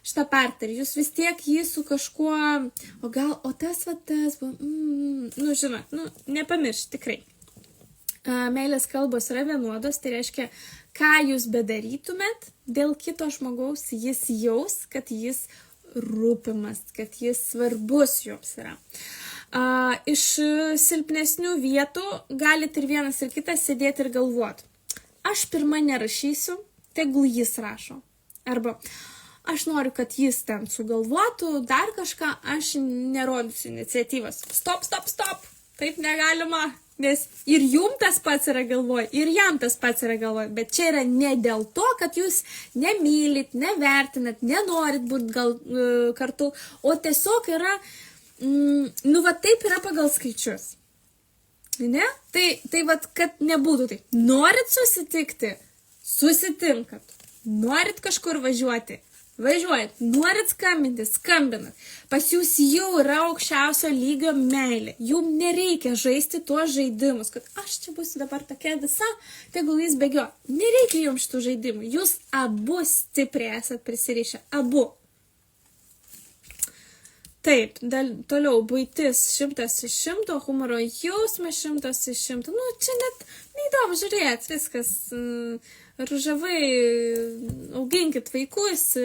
šitą partnerį. Jūs vis tiek jį su kažkuo, tas, žinot, nepamiršt tikrai. Meilės kalbos yra vienodos, tai reiškia, ką jūs bedarytumėt, dėl kito žmogaus jis jaus, kad jis rūpimas, kad jis svarbus jums yra. Iš silpnesnių vietų galit ir vienas ir kitas sėdėti ir galvoti. Aš pirma nerašysiu, tegul jis rašo. Arba aš noriu, kad jis ten sugalvotų dar kažką, aš nerodysiu iniciatyvas. Stop. Taip negalima. Nes ir jums tas pats yra galvoj, ir jam tas pats yra galvoj, bet čia yra ne dėl to, kad jūs nemylit, nevertinat, nenorit būti kartu, o tiesiog yra, taip yra pagal skaičius. Ne? Tai kad nebūtų taip. Norit susitikti, susitinkat. Norit kažkur važiuoti, važiuojat. Norit skambinti, skambinat. Pas jūs jau yra aukščiausio lygio meilė. Jums nereikia žaisti tuos žaidimus, kad aš čia būsiu dabar tokia visa, tegul jis bėgio. Nereikia jums šitų žaidimų. Jūs abu stipriai esat prisirišę. Abu. Taip, toliau buitis 100 iš 100, humoro jausmas 100 iš 100. Čia net neįdomu žiūrėti, viskas. Ružavai, auginkit vaikus,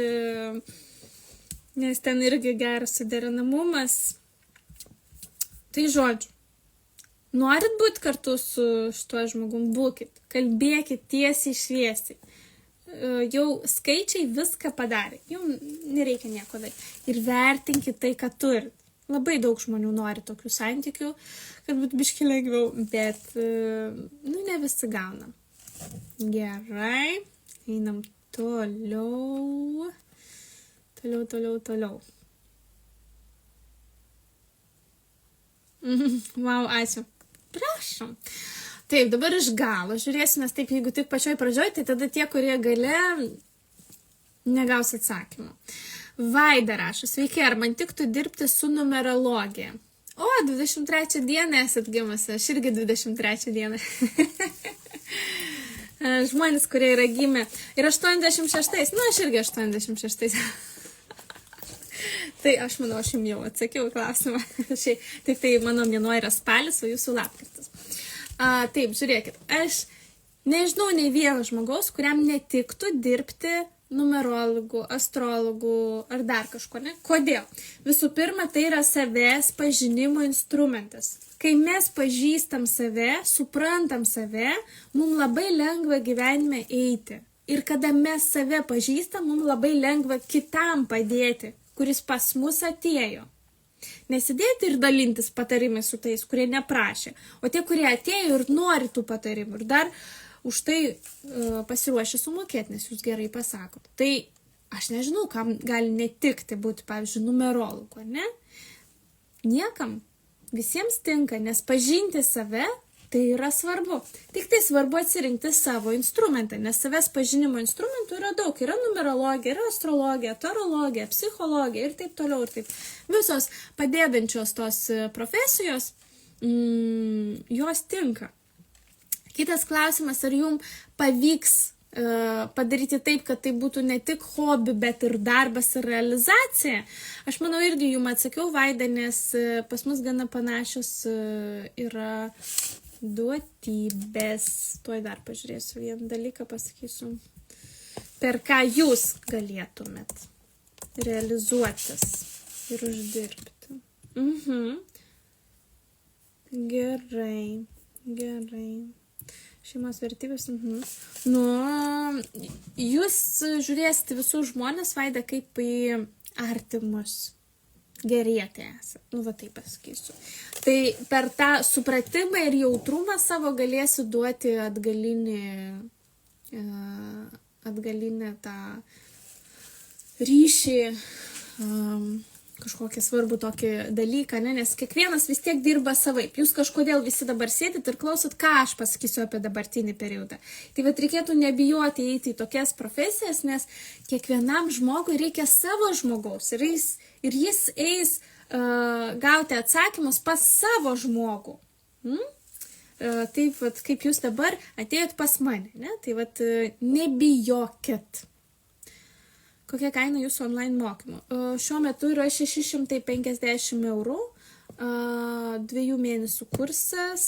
nes ten irgi geras suderinamumas. Tai žodžiu, norit būti kartu su šituo žmogum, būkit, kalbėkit tiesiai šviesiai. jau skaičiai viską padarė. Jau nereikia nieko daryti. Ir vertinkit tai, ką turit. Labai daug žmonių nori tokių santykių, kad būtų biški lengviau, bet, ne visi gauna. Gerai, einam toliau. Toliau. Wow, ačiū. Prašom. Taip, dabar iš galo žiūrėsim, nes taip, jeigu tik pačioj pradžioj, tai tada tie, kurie gale, negaus atsakymų. Vaida rašo, sveiki, ar man tiktų dirbti su numerologija? O, 23 dieną esat gimusi, aš irgi 23 dieną. Žmonės, kurie yra gimę. Ir 86, aš irgi 86. Tai aš manau, aš jums jau atsakiau klausimą. Tik tai mano mėnuo yra spalis, o jūsų lapkritis. Taip, žiūrėkit, aš nežinau nei vieno žmogaus, kuriam netiktų dirbti numerologų, astrologų ar dar kažko, ne? Kodėl? Visų pirma, tai yra savęs pažinimo instrumentas. Kai mes pažįstam save, suprantam save, mums labai lengva gyvenime eiti. Ir kada mes save pažįstam, mums labai lengva kitam padėti, kuris pas mus atėjo. Nesidėti ir dalintis patarimais su tais, kurie neprašė, o tie, kurie atėjo ir nori tų patarimų. Ir dar už tai pasiruošę sumokėti, nes jūs gerai pasakot. Tai aš nežinau, kam gali netikti būti, pavyzdžiui, numerologu, ne? Niekam. Visiems tinka, nes pažinti save tai yra svarbu. Tik tai svarbu atsirinkti savo instrumentą, nes savęs pažinimo instrumentų yra daug. Yra numerologija, yra astrologija, tarologija, psichologija ir taip toliau. Ir taip. Visos padėdančios tos profesijos, jos tinka. Kitas klausimas, ar jums pavyks padaryti taip, kad tai būtų ne tik hobi, bet ir darbas ir realizacija. Aš manau, irgi jums atsakiau, Vaida, nes pas mus gana panašios yra duotybės. Tuoj dar pažiūrėsiu vieną dalyką, pasakysiu, per ką jūs galėtumėt realizuotis ir uždirbti. Gerai. Šeimos vertybės. Jūs žiūrėsite visus žmonės, Vaida, kaip į artimus. Gerėti esate. Va taip pasakysiu. Tai per tą supratimą ir jautrumą savo galėsiu duoti atgalinę tą ryšį, kažkokį svarbų tokį dalyką, ne? Nes kiekvienas vis tiek dirba savaip. Jūs kažkodėl visi dabar sėdit ir klausot, ką aš pasakysiu apie dabartinį periodą. Tai reikėtų nebijoti eiti į tokias profesijas, nes kiekvienam žmogui reikia savo žmogaus ir jis eis gauti atsakymus pas savo žmogų. Taip, kaip jūs dabar atėjot pas mane, ne? Tai nebijokit. Kokia kaina jūsų online mokymų? Šiuo metu yra 650 eurų, 2 mėnesių kursas,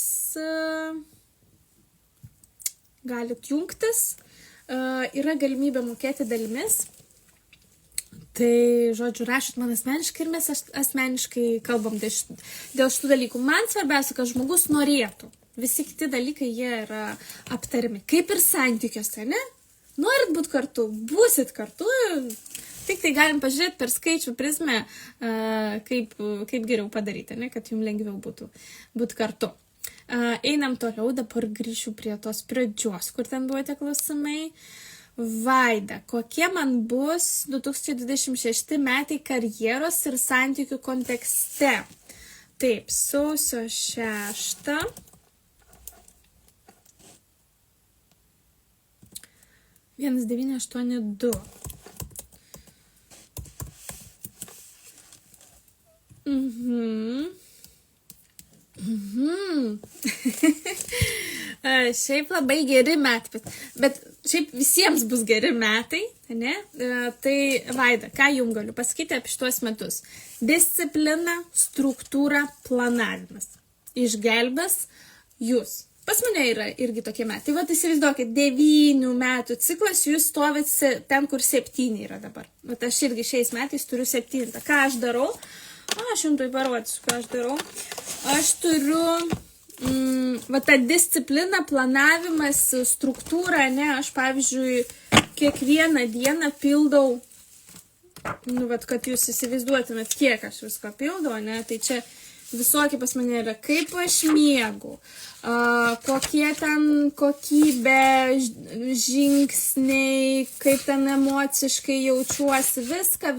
galit jungtis, yra galimybė mokėti dalimis. Tai, žodžiu, rašot man asmeniškai ir mes asmeniškai kalbam dėl šitų dalykų. Man svarbiausia, kad žmogus norėtų. Visi kiti dalykai, jie yra aptarimi. Kaip ir santykiuose, ne? Norit būti kartu, būsit kartu, tik tai galim pažiūrėti per skaičių prizmę, kaip geriau padaryti, ne? Kad jums lengviau būti kartu. Einam toliau, dabar grįšiu prie tos pradžios, kur ten buvote klausimai. Vaida, kokie man bus 2026 metai karjeros ir santykių kontekste? Taip, sausio 6. Vienas 982. Šiaip labai geri metai, bet šiaip visiems bus geri metai, ne? Tai Vaida, ką jums galiu pasakyti apie šitos metus? Disciplina, struktūra, planavimas. Išgelbės jūs. Pas mane yra irgi tokie metai. Tai įsivaizduokit, 9 metų ciklas, jūs stovit ten, kur 7 yra dabar. Aš irgi šiais metais turiu 7. Ką aš darau? Aš jums tai parodysiu, ką aš darau. Aš turiu tą discipliną, planavimas, struktūrą, ne? Aš, pavyzdžiui, kiekvieną dieną pildau, nu, vat, kad jūs įsivaizduotumėt, kiek aš visko pildau, ne, tai čia visokie pas mane yra, kaip aš miegu, kokie ten kokybė, žingsniai, kaip ten emociškai jaučiuosi, viską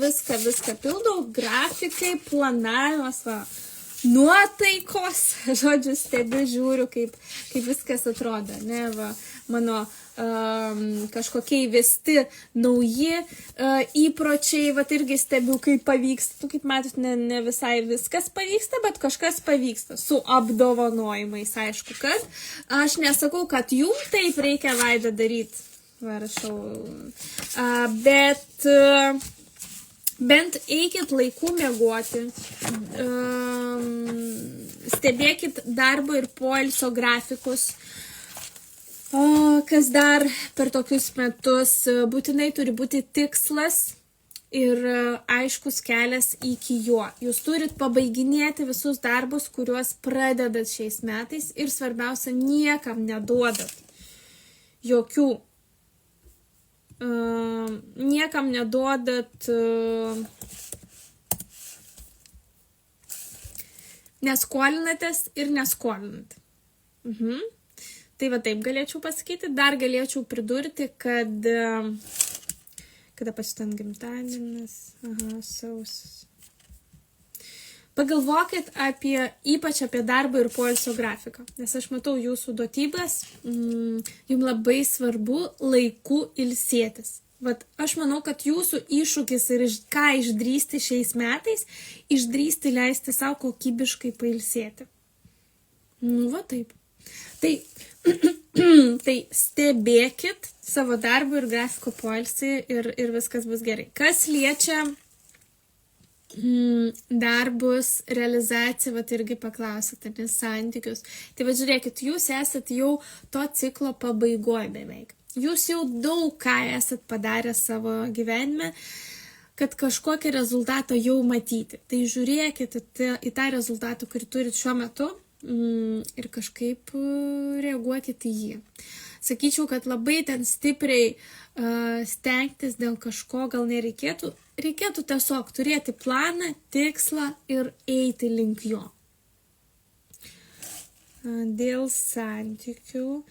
pildau, grafikai, planavimas, va, nuotaikos, žodžiu, stebiu, žiūriu, kaip viskas atrodo, ne, va, mano kažkokie įvesti nauji įpročiai, va, irgi stebiu, kaip pavyksta, kaip matot, ne visai viskas pavyksta, bet kažkas pavyksta, su apdovanojimais, aišku, kad aš nesakau, kad jums taip reikia, Vaida, daryti, va, rašau, bet bent eikit laiku miegoti, stebėkit darbo ir poilsio grafikus. Kas dar per tokius metus, būtinai turi būti tikslas ir aiškus kelias iki jo. Jūs turit pabaiginėti visus darbus, kuriuos pradedat šiais metais ir svarbiausia, niekam neduodat jokių. Niekam neduodat neskolinatės ir neskolinat. Tai va taip galėčiau pasakyti. Dar galėčiau pridurti, kad kada pas ten gimtadienis, sausis. Pagalvokit ypač apie darbo ir poilsio grafiką, nes aš matau jūsų duotybės, jums labai svarbu laiku ilsėtis. Vat aš manau, kad jūsų iššūkis ir ką išdrįsti šiais metais, išdrįsti leisti savo kokybiškai pailsėti. Nu, va taip. Tai stebėkit savo darbo ir grafiko poilsį ir viskas bus gerai. Kas liečia darbus, realizaciją, vat irgi paklausite, nes santykius. Tai va žiūrėkit, jūs esat jau to ciklo pabaigoje beveik. Jūs jau daug ką esat padarę savo gyvenime, kad kažkokį rezultatą jau matyti. Tai žiūrėkit į tą rezultatą, kurį turit šiuo metu ir kažkaip reaguokit į jį. Sakyčiau, kad labai ten stipriai stengtis dėl kažko gal nereikėtų. Reikėtų tiesiog turėti planą, tikslą ir eiti link jo. Dėl santykių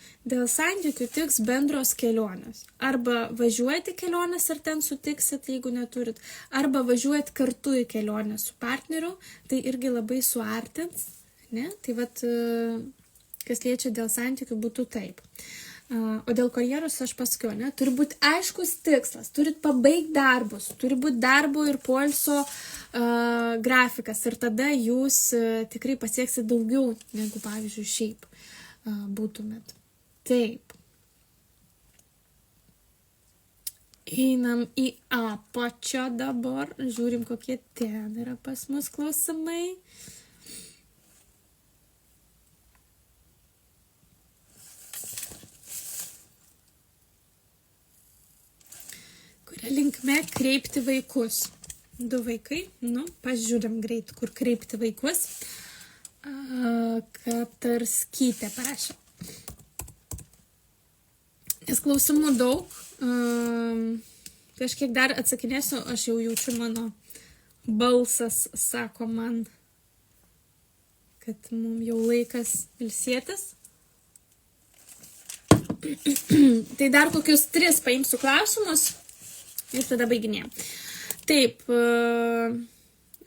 tiks bendros kelionės. Arba važiuojate kelionės ir ten sutiksit, jeigu neturit. Arba važiuojat kartu į kelionę su partneriu, tai irgi labai suartins. Ne? Tai vat, kas liečia dėl santykių, būtų taip. O dėl karjeros aš pasakiau, ne? Turi būti aiškus tikslas, turit pabaigti darbus, turi būti darbo ir poilsio grafikas ir tada jūs tikrai pasieksit daugiau, negu pavyzdžiui šiaip būtumėt. Taip. Einam į apačią dabar, žiūrim, kokie ten yra pas mus klausimai. Linkme kreipti vaikus. 2 vaikai, pažiūrėm greit, kur kreipti vaikus. Katarskytė parašė. Nes klausimų daug. Kažkiek dar atsakinėsiu, aš jau jaučiu, mano balsas sako man, kad mums jau laikas ilsėtis. Tai dar kokius 3 paimsiu klausimus. Ir tada baiginėjom. Taip,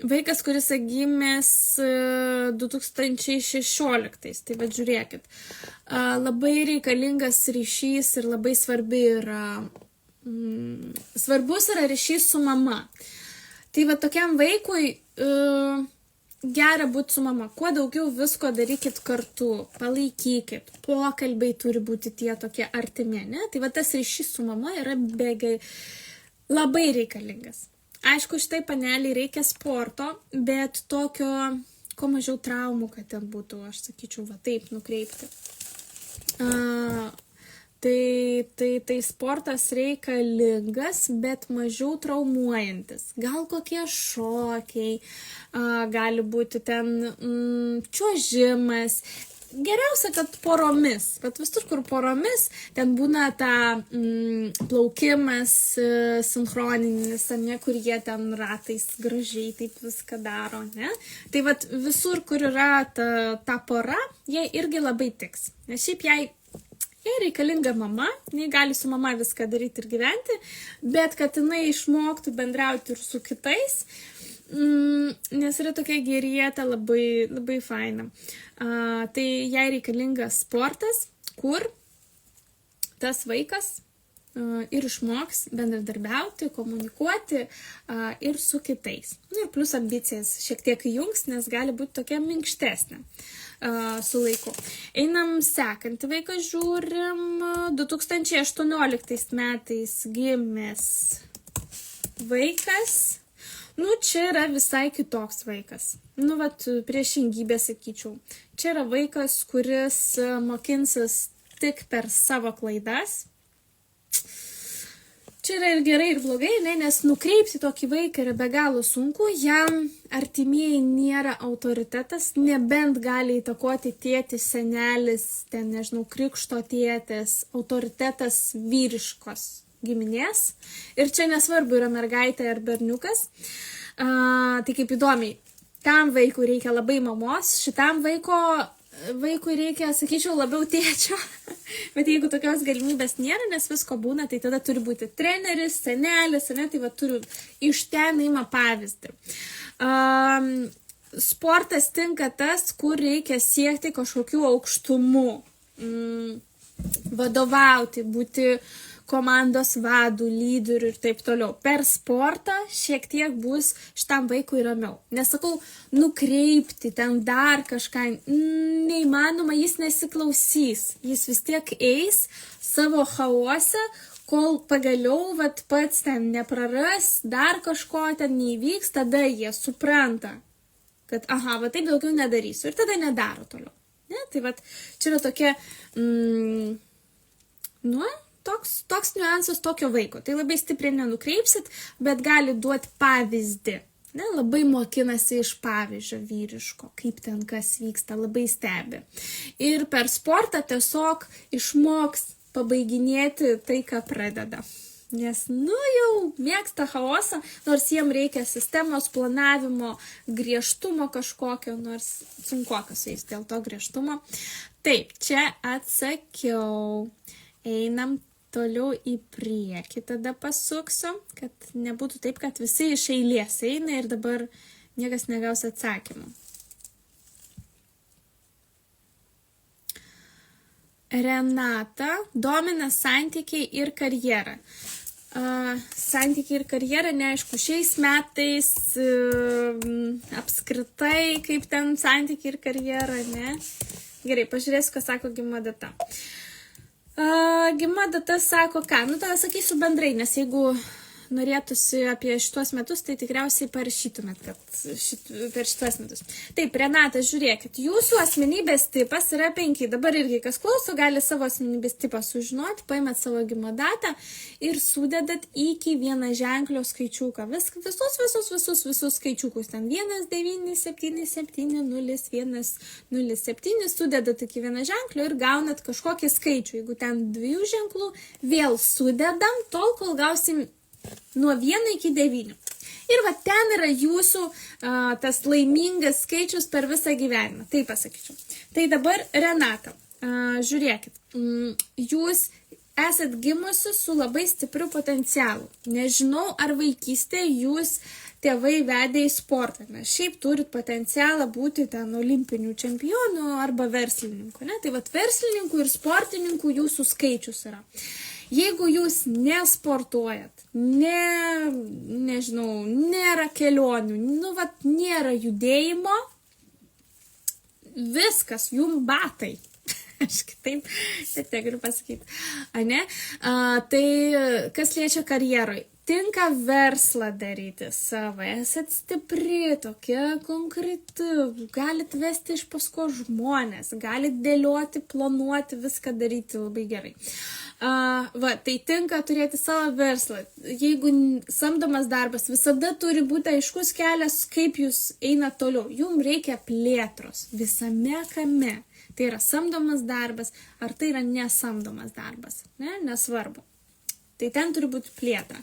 vaikas, kuris gimęs 2016, tai va žiūrėkit, labai reikalingas ryšys ir labai svarbus yra ryšys su mama. Tai va tokiam vaikui gera būti su mama. Kuo daugiau visko darykit kartu, palaikykit, pokalbiai turi būti tie tokie artimi, ne? Tai va tas ryšys su mama yra labai reikalingas. Aišku, šitai paneliai reikia sporto, bet tokio, ko mažiau traumų, kad ten būtų, aš sakyčiau, va taip nukreipti. Tai sportas reikalingas, bet mažiau traumuojantis. Gal kokie šokiai, gali būti ten čiuožimas. geriausia, kad poromis, bet visur, kur poromis, ten būna ta plaukimas sinchroninis, ne, kur jie ten ratais gražiai taip viską daro, ne. Tai vat visur, kur yra ta pora, jie irgi labai tiks. Nes šiaip jai reikalinga mama, jinai gali su mama viską daryti ir gyventi, bet kad jinai išmoktų bendrauti ir su kitais, nes yra tokia gerietė labai, labai faina. Tai jai reikalingas sportas, kur tas vaikas ir išmoks bendradarbiauti, komunikuoti ir su kitais. Ir plus ambicijas šiek tiek įjungs, nes gali būti tokia minkštesnė su laiku. Einam sekantį vaiką, žiūrim 2018 metais gimęs vaikas. Čia yra visai kitoks vaikas. Vat priešingybė, sakyčiau. Čia yra vaikas, kuris mokinsis tik per savo klaidas. Čia yra ir gerai, ir blogai, nes nukreipti tokį vaiką yra be galo sunku, jam artimieji nėra autoritetas, nebent gali įtakoti tėtis, senelis, ten, nežinau, krikšto tėtis, autoritetas vyriškos giminės. Ir čia nesvarbu yra mergaitė ar berniukas. Tai kaip įdomiai, tam vaikui reikia labai mamos, šitam vaikui reikia, sakyčiau, labiau tėčio. Bet jeigu tokios galimybės nėra, nes visko būna, tai tada turi būti treneris, senelis, ne, tai turiu iš ten įma pavyzdį. Sportas tinka tas, kur reikia siekti kažkokių aukštumų, vadovauti, būti komandos vadų, lyderių ir taip toliau. Per sportą šiek tiek bus šitam vaikui ramiau. Nesakau, nukreipti ten dar kažką, neįmanoma, jis nesiklausys. Jis vis tiek eis savo chaose, kol pagaliau pats ten nepraras, dar kažko ten neįvyks, tada jie supranta, kad taip daugiau nedarysiu ir tada nedaro toliau. Ne? Tai čia yra tokia, toks niuansas tokio vaiko. Tai labai stipriai nenukreipsit, bet gali duoti pavyzdį. Ne, labai mokinasi iš pavyzdžio vyriško, kaip ten kas vyksta, labai stebi. Ir per sportą tiesiog išmoks pabaiginėti tai, ką pradeda. Nes, jau mėgsta chaosą, nors jiem reikia sistemos planavimo, griežtumo kažkokio, nors sunkokas jais dėl to griežtumo. Taip, čia atsakiau. Einam toliau į priekį, tada pasuksiu, kad nebūtų taip, kad visi iš eilės eina ir dabar niekas negaus atsakymų. Renata domina santykiai ir karjera. Santykiai ir karjera, neaišku, šiais metais apskritai, kaip ten santykiai ir karjera, ne? Gerai, pažiūrėsiu, ką sako gimimo data. Gimimo data sako ką? Tada sakysiu bendrai, nes jeigu norėtųsi apie šitos metus, tai tikriausiai parašytumėt, kad per šitos metus. Taip, Renata, žiūrėkit, jūsų asmenybės tipas yra 5. Dabar irgi, kas klauso, gali savo asmenybės tipą sužinoti, paimat savo gimimo datą ir sudedat iki vieną ženklio skaičiuką. Visus skaičiukus. Ten 1, 9, 7, 7, 0, 1, 0, 7. Sudedat iki vieną ženklio ir gaunat kažkokį skaičių. Jeigu ten 2 ženklų, vėl sudedam, tol kol gausim nuo 1 iki 9. Ir ten yra jūsų tas laimingas skaičius per visą gyvenimą. Taip pasakyčiau. Tai dabar, Renata, žiūrėkit, jūs esat gimusi su labai stipriu potencialu. Nežinau, ar vaikystėje jūs tėvai vedė į sportą. Nes šiaip turit potencialą būti ten olimpinių čempionų arba verslininkų. Ne? Tai verslininkų ir sportininkų jūsų skaičius yra. Jeigu jūs nesportuojat, nežinau, nėra kelionių, nėra judėjimo, viskas, jum batai. Aš kitaip, negaliu pasakyti. Tai kas liečia karjeroj? Tinka verslą daryti savo, esat stipri, tokia konkreti, galit vesti iš pasko žmonės, galit dėlioti, planuoti, viską daryti labai gerai. Tai tinka turėti savo verslą. Jeigu samdomas darbas, visada turi būti aiškus kelias, kaip jūs einat toliau. Jums reikia plėtros visame kame. tai yra samdomas darbas, ar tai yra nesamdomas darbas, nesvarbu. Tai ten turi būti plėtra.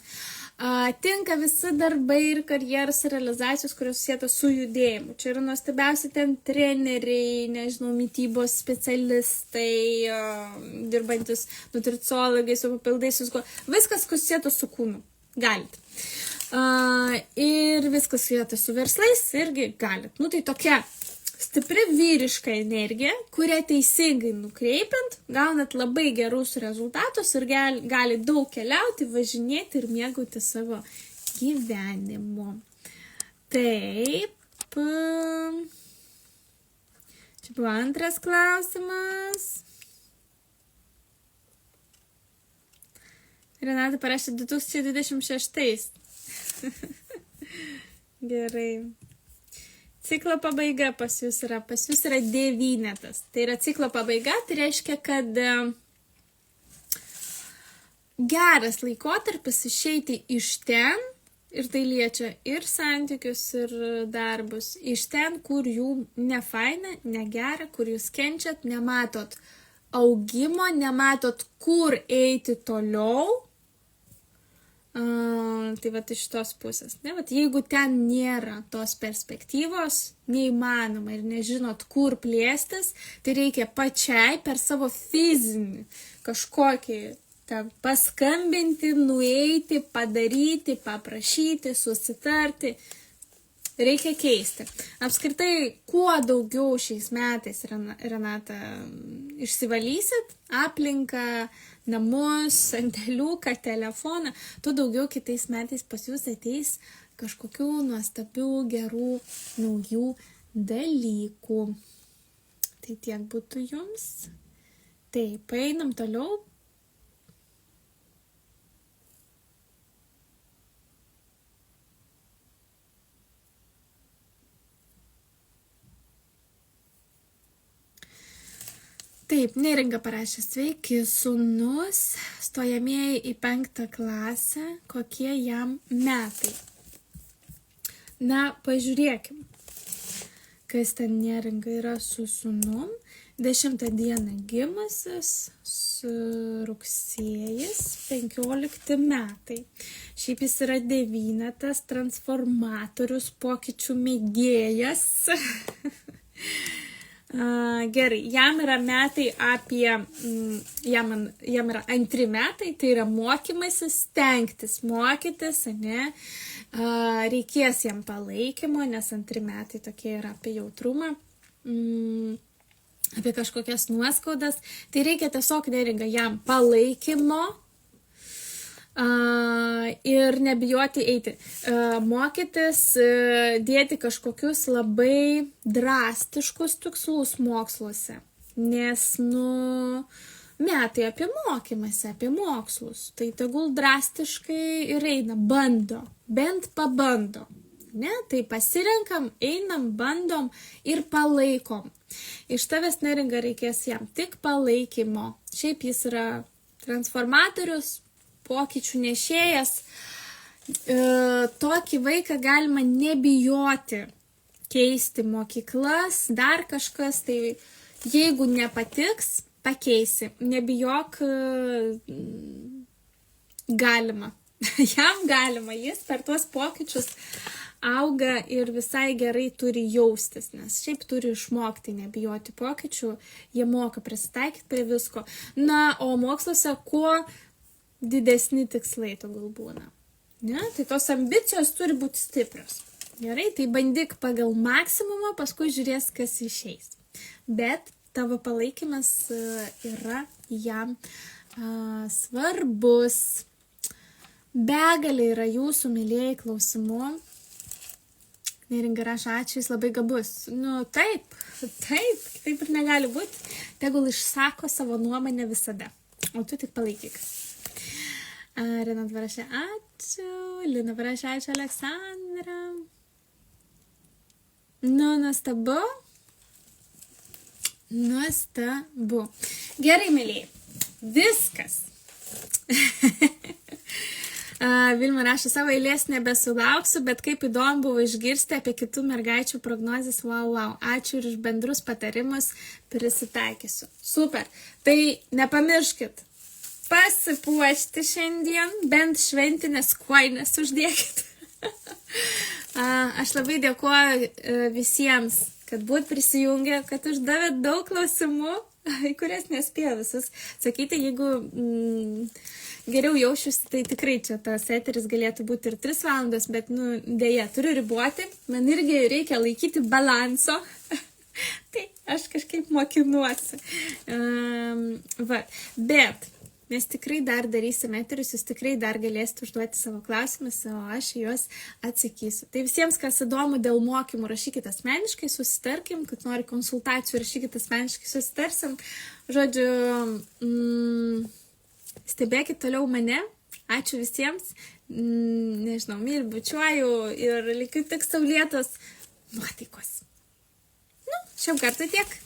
Tinka visi darbai ir karjeros realizacijos, kurios susietos su judėjimu. Čia yra nuostabiausi ten treneriai, nežinau, mitybos specialistai, dirbantis nutriciologai, su papildais, viskas, kas susietos su kūnu. Galit. Ir viskas susietos su verslais irgi galit. Tai tokia stipri vyriška energija, kurią teisingai nukreipiant, gaunat labai gerus rezultatus ir gali daug keliauti, važinėti ir mėgauti savo gyvenimu. Taip. Čia buvo antras klausimas. Renata parašė 2026. Gerai. Ciklo pabaiga pas jūs yra 9. Tai yra ciklo pabaiga, tai reiškia, kad geras laikotarpis išeiti iš ten, ir tai liečia ir santykius, ir darbus, iš ten, kur jų nefaina, negera, kur jūs kenčiat, nematot augimo, nematot, kur eiti toliau. Tai iš tos pusės. Jeigu ten nėra tos perspektyvos, neįmanoma ir nežinot, kur plėstis, tai reikia pačiai per savo fizinį kažkokį paskambinti, nueiti, padaryti, paprašyti, susitarti. Reikia keisti. Apskritai, kuo daugiau šiais metais, Renata, išsivalysit aplinką, namus, sandėliuką, telefoną, tuo daugiau kitais metais pas jūs ateis kažkokių nuostabių, gerų, naujų dalykų. Tai tiek būtų jums. Taip, einam toliau. Taip, Neringa parašė, sveiki, sūnus, stojamieji į 5 klasę, kokie jam metai. Pažiūrėkim, kas ten Neringa yra su sūnum. 10 dieną gimusis, rugsėjis, 15 metai. Šiaip jis yra 9, transformatorius, pokyčių mėgėjas. Gerai, jam yra metai jam yra 2 metai, tai yra mokymasis, stengtis mokytis, reikės jam palaikymo, nes 2 metai tokie yra apie jautrumą, apie kažkokias nuoskaudas, tai reikia tiesiog Neringa jam palaikymo, ir nebijoti eiti, mokytis, dėti kažkokius labai drastiškus tikslus moksluose, nes, metai apie mokymąsi, apie mokslus, tai tegul drastiškai ir eina, bando, bent pabando, tai pasirenkam, einam, bandom ir palaikom. Iš tavęs Neringa reikės jam tik palaikymo, šiaip jis yra transformatorius, pokyčių nešėjas, tokį vaiką galima nebijoti keisti mokyklas, dar kažkas, tai jeigu nepatiks, pakeisi, nebijok, galima, jam galima, jis per tuos pokyčius auga ir visai gerai turi jaustis, nes šiaip turi išmokti nebijoti pokyčių, jie moka prisitaikyti prie visko. O moksluose kuo didesni tikslai tegul būna. Tai tos ambicijos turi būti stiprios. Gerai, tai bandyk pagal maksimumą, paskui žiūrės, kas išeis. Bet tavo palaikymas yra jam svarbus. Begalė yra jūsų mylėjai klausimų. Neringa rašo, ačiū, jis labai gabus. Taip, taip ir negali būti. Tegul išsako savo nuomonę visada. O tu tik palaikyk. Renat parašė, ačiū. Lina parašė, ačiū, Aleksandra. Nuostabu. Gerai, mėlyje. Viskas. Vilma rašo, savo eilės nebesulauksiu, bet kaip įdomu buvo išgirsti apie kitų mergaičių prognozes. Wow. Ačiū ir už bendrus patarimus, prisitaikysiu. Super. Tai nepamirškit pasipuošti šiandien, bent šventinės kojines uždėkit. Aš labai dėkuoju visiems, kad būt prisijungę, kad uždavėt daug klausimų, į kurias nespėjau visus sakyti. Jeigu geriau jaučiuosi, tai tikrai čia tas eteris galėtų būti ir 3 valandos, bet, dėja, turiu riboti. Man irgi reikia laikyti balanso. Tai aš kažkaip mokinuosi. Bet mes tikrai dar darysim eterius, jūs tikrai dar galėsite užduoti savo klausimus, o aš juos atsakysiu. Tai visiems, kas įdomu dėl mokymų, rašykit asmeniškai, susitarkim, kad nori konsultacijų, rašykit asmeniškai, susitarsim. Žodžiu, stebėkit toliau mane. Ačiū visiems. Nežinau, myliu, bučiuoju ir likiu tik saulėtos nuotaikos. Šiam kartui tiek.